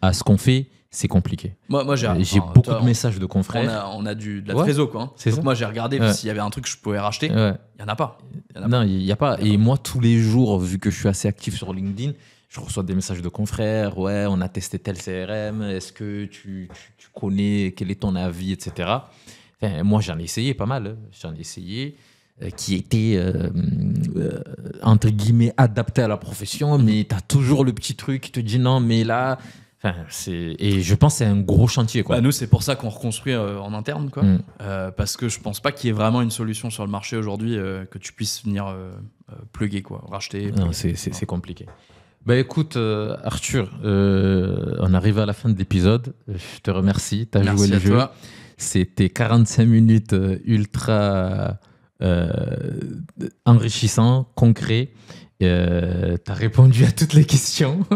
à ce qu'on fait, c'est compliqué. Moi j'ai beaucoup de messages de confrères. On a de la trésor, quoi. C'est donc ça. moi, j'ai regardé s'il y avait un truc que je pouvais racheter. Il n'y en a pas. Non, il n'y a pas. Et moi, tous les jours, vu que je suis assez actif sur LinkedIn, je reçois des messages de confrères. Ouais, on a testé tel CRM. Est-ce que tu connais? Quel est ton avis, etc. Moi, j'en ai essayé pas mal. J'en ai essayé qui était, entre guillemets, adapté à la profession. Mais tu as toujours le petit truc qui te dit non, mais là... Et je pense que c'est un gros chantier, quoi. Nous, c'est pour ça qu'on reconstruit en interne, quoi. Parce que je pense pas qu'il y ait vraiment une solution sur le marché aujourd'hui que tu puisses venir plugger, quoi, racheter. Non, c'est compliqué. Bah écoute, Arthur, on arrive à la fin de l'épisode. Je te remercie. Tu as joué le jeu. Toi. C'était 45 minutes ultra enrichissant, concret. Tu as répondu à toutes les questions.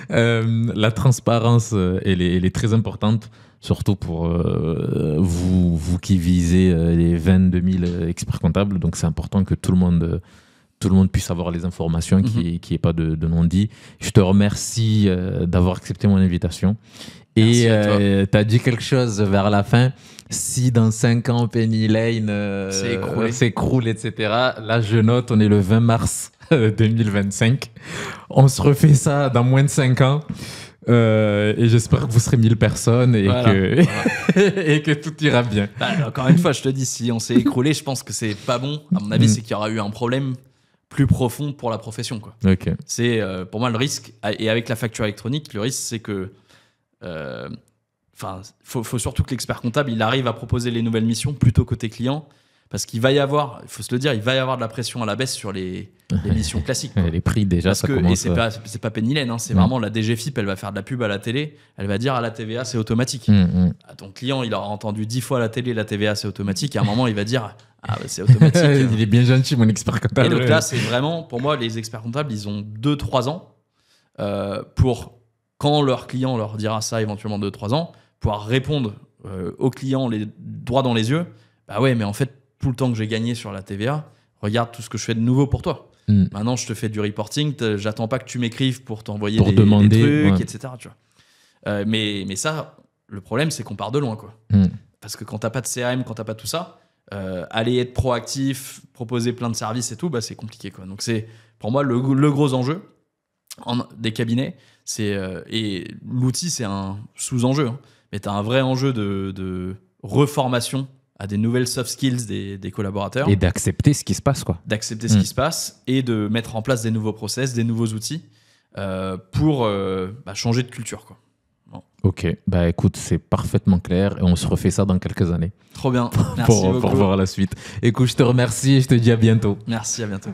La transparence, elle est très importante, surtout pour vous qui visez les 22 000 experts comptables. Donc, c'est important que tout le monde puisse avoir les informations, qu'il n'y ait pas de non-dit. Je te remercie d'avoir accepté mon invitation. Et tu as dit quelque chose vers la fin. Si dans 5 ans, Penny Lane s'écroule, etc. Là, je note, on est le 20 mars 2025. On se refait ça dans moins de 5 ans. Et j'espère que vous serez 1000 personnes et que tout ira bien. Encore une fois, je te dis, si on s'est écroulé, je pense que c'est pas bon. À mon avis, c'est qu'il y aura eu un problème plus profond pour la profession, quoi. Okay. C'est pour moi le risque. Et avec la facture électronique, le risque, c'est que... faut surtout que l'expert comptable il arrive à proposer les nouvelles missions plutôt côté client, parce qu'il va y avoir, il faut se le dire, il va y avoir de la pression à la baisse sur les missions classiques, quoi. Les prix déjà, parce que, et c'est pas Penny Lane, c'est vraiment la DGFIP, elle va faire de la pub à la télé, elle va dire à la TVA c'est automatique. Ton client il aura entendu 10 fois à la télé la TVA c'est automatique, et à un moment il va dire c'est automatique. Il est bien gentil mon expert comptable. Et donc là c'est vraiment, pour moi les experts comptables ils ont 2-3 ans pour, quand leur client leur dira ça éventuellement 2-3 ans, pouvoir répondre aux clients droit dans les yeux. Bah ouais, mais en fait, tout le temps que j'ai gagné sur la TVA, regarde tout ce que je fais de nouveau pour toi. Maintenant, je te fais du reporting, j'attends pas que tu m'écrives pour t'envoyer des trucs, etc. Tu vois. Mais ça, le problème, c'est qu'on part de loin, quoi. Parce que quand t'as pas de CRM, quand t'as pas tout ça, aller être proactif, proposer plein de services et tout, bah, c'est compliqué, quoi. Donc c'est, pour moi, le gros enjeu des cabinets, et l'outil, c'est un sous-enjeu, mais tu as un vrai enjeu de reformation à des nouvelles soft skills des collaborateurs. Et d'accepter ce qui se passe, quoi. D'accepter ce qui se passe et de mettre en place des nouveaux process, des nouveaux outils pour changer de culture, quoi. Bon. Ok, bah écoute, c'est parfaitement clair et on se refait ça dans quelques années. Trop bien, merci beaucoup. Pour voir la suite. Écoute, je te remercie et je te dis à bientôt. Merci, à bientôt.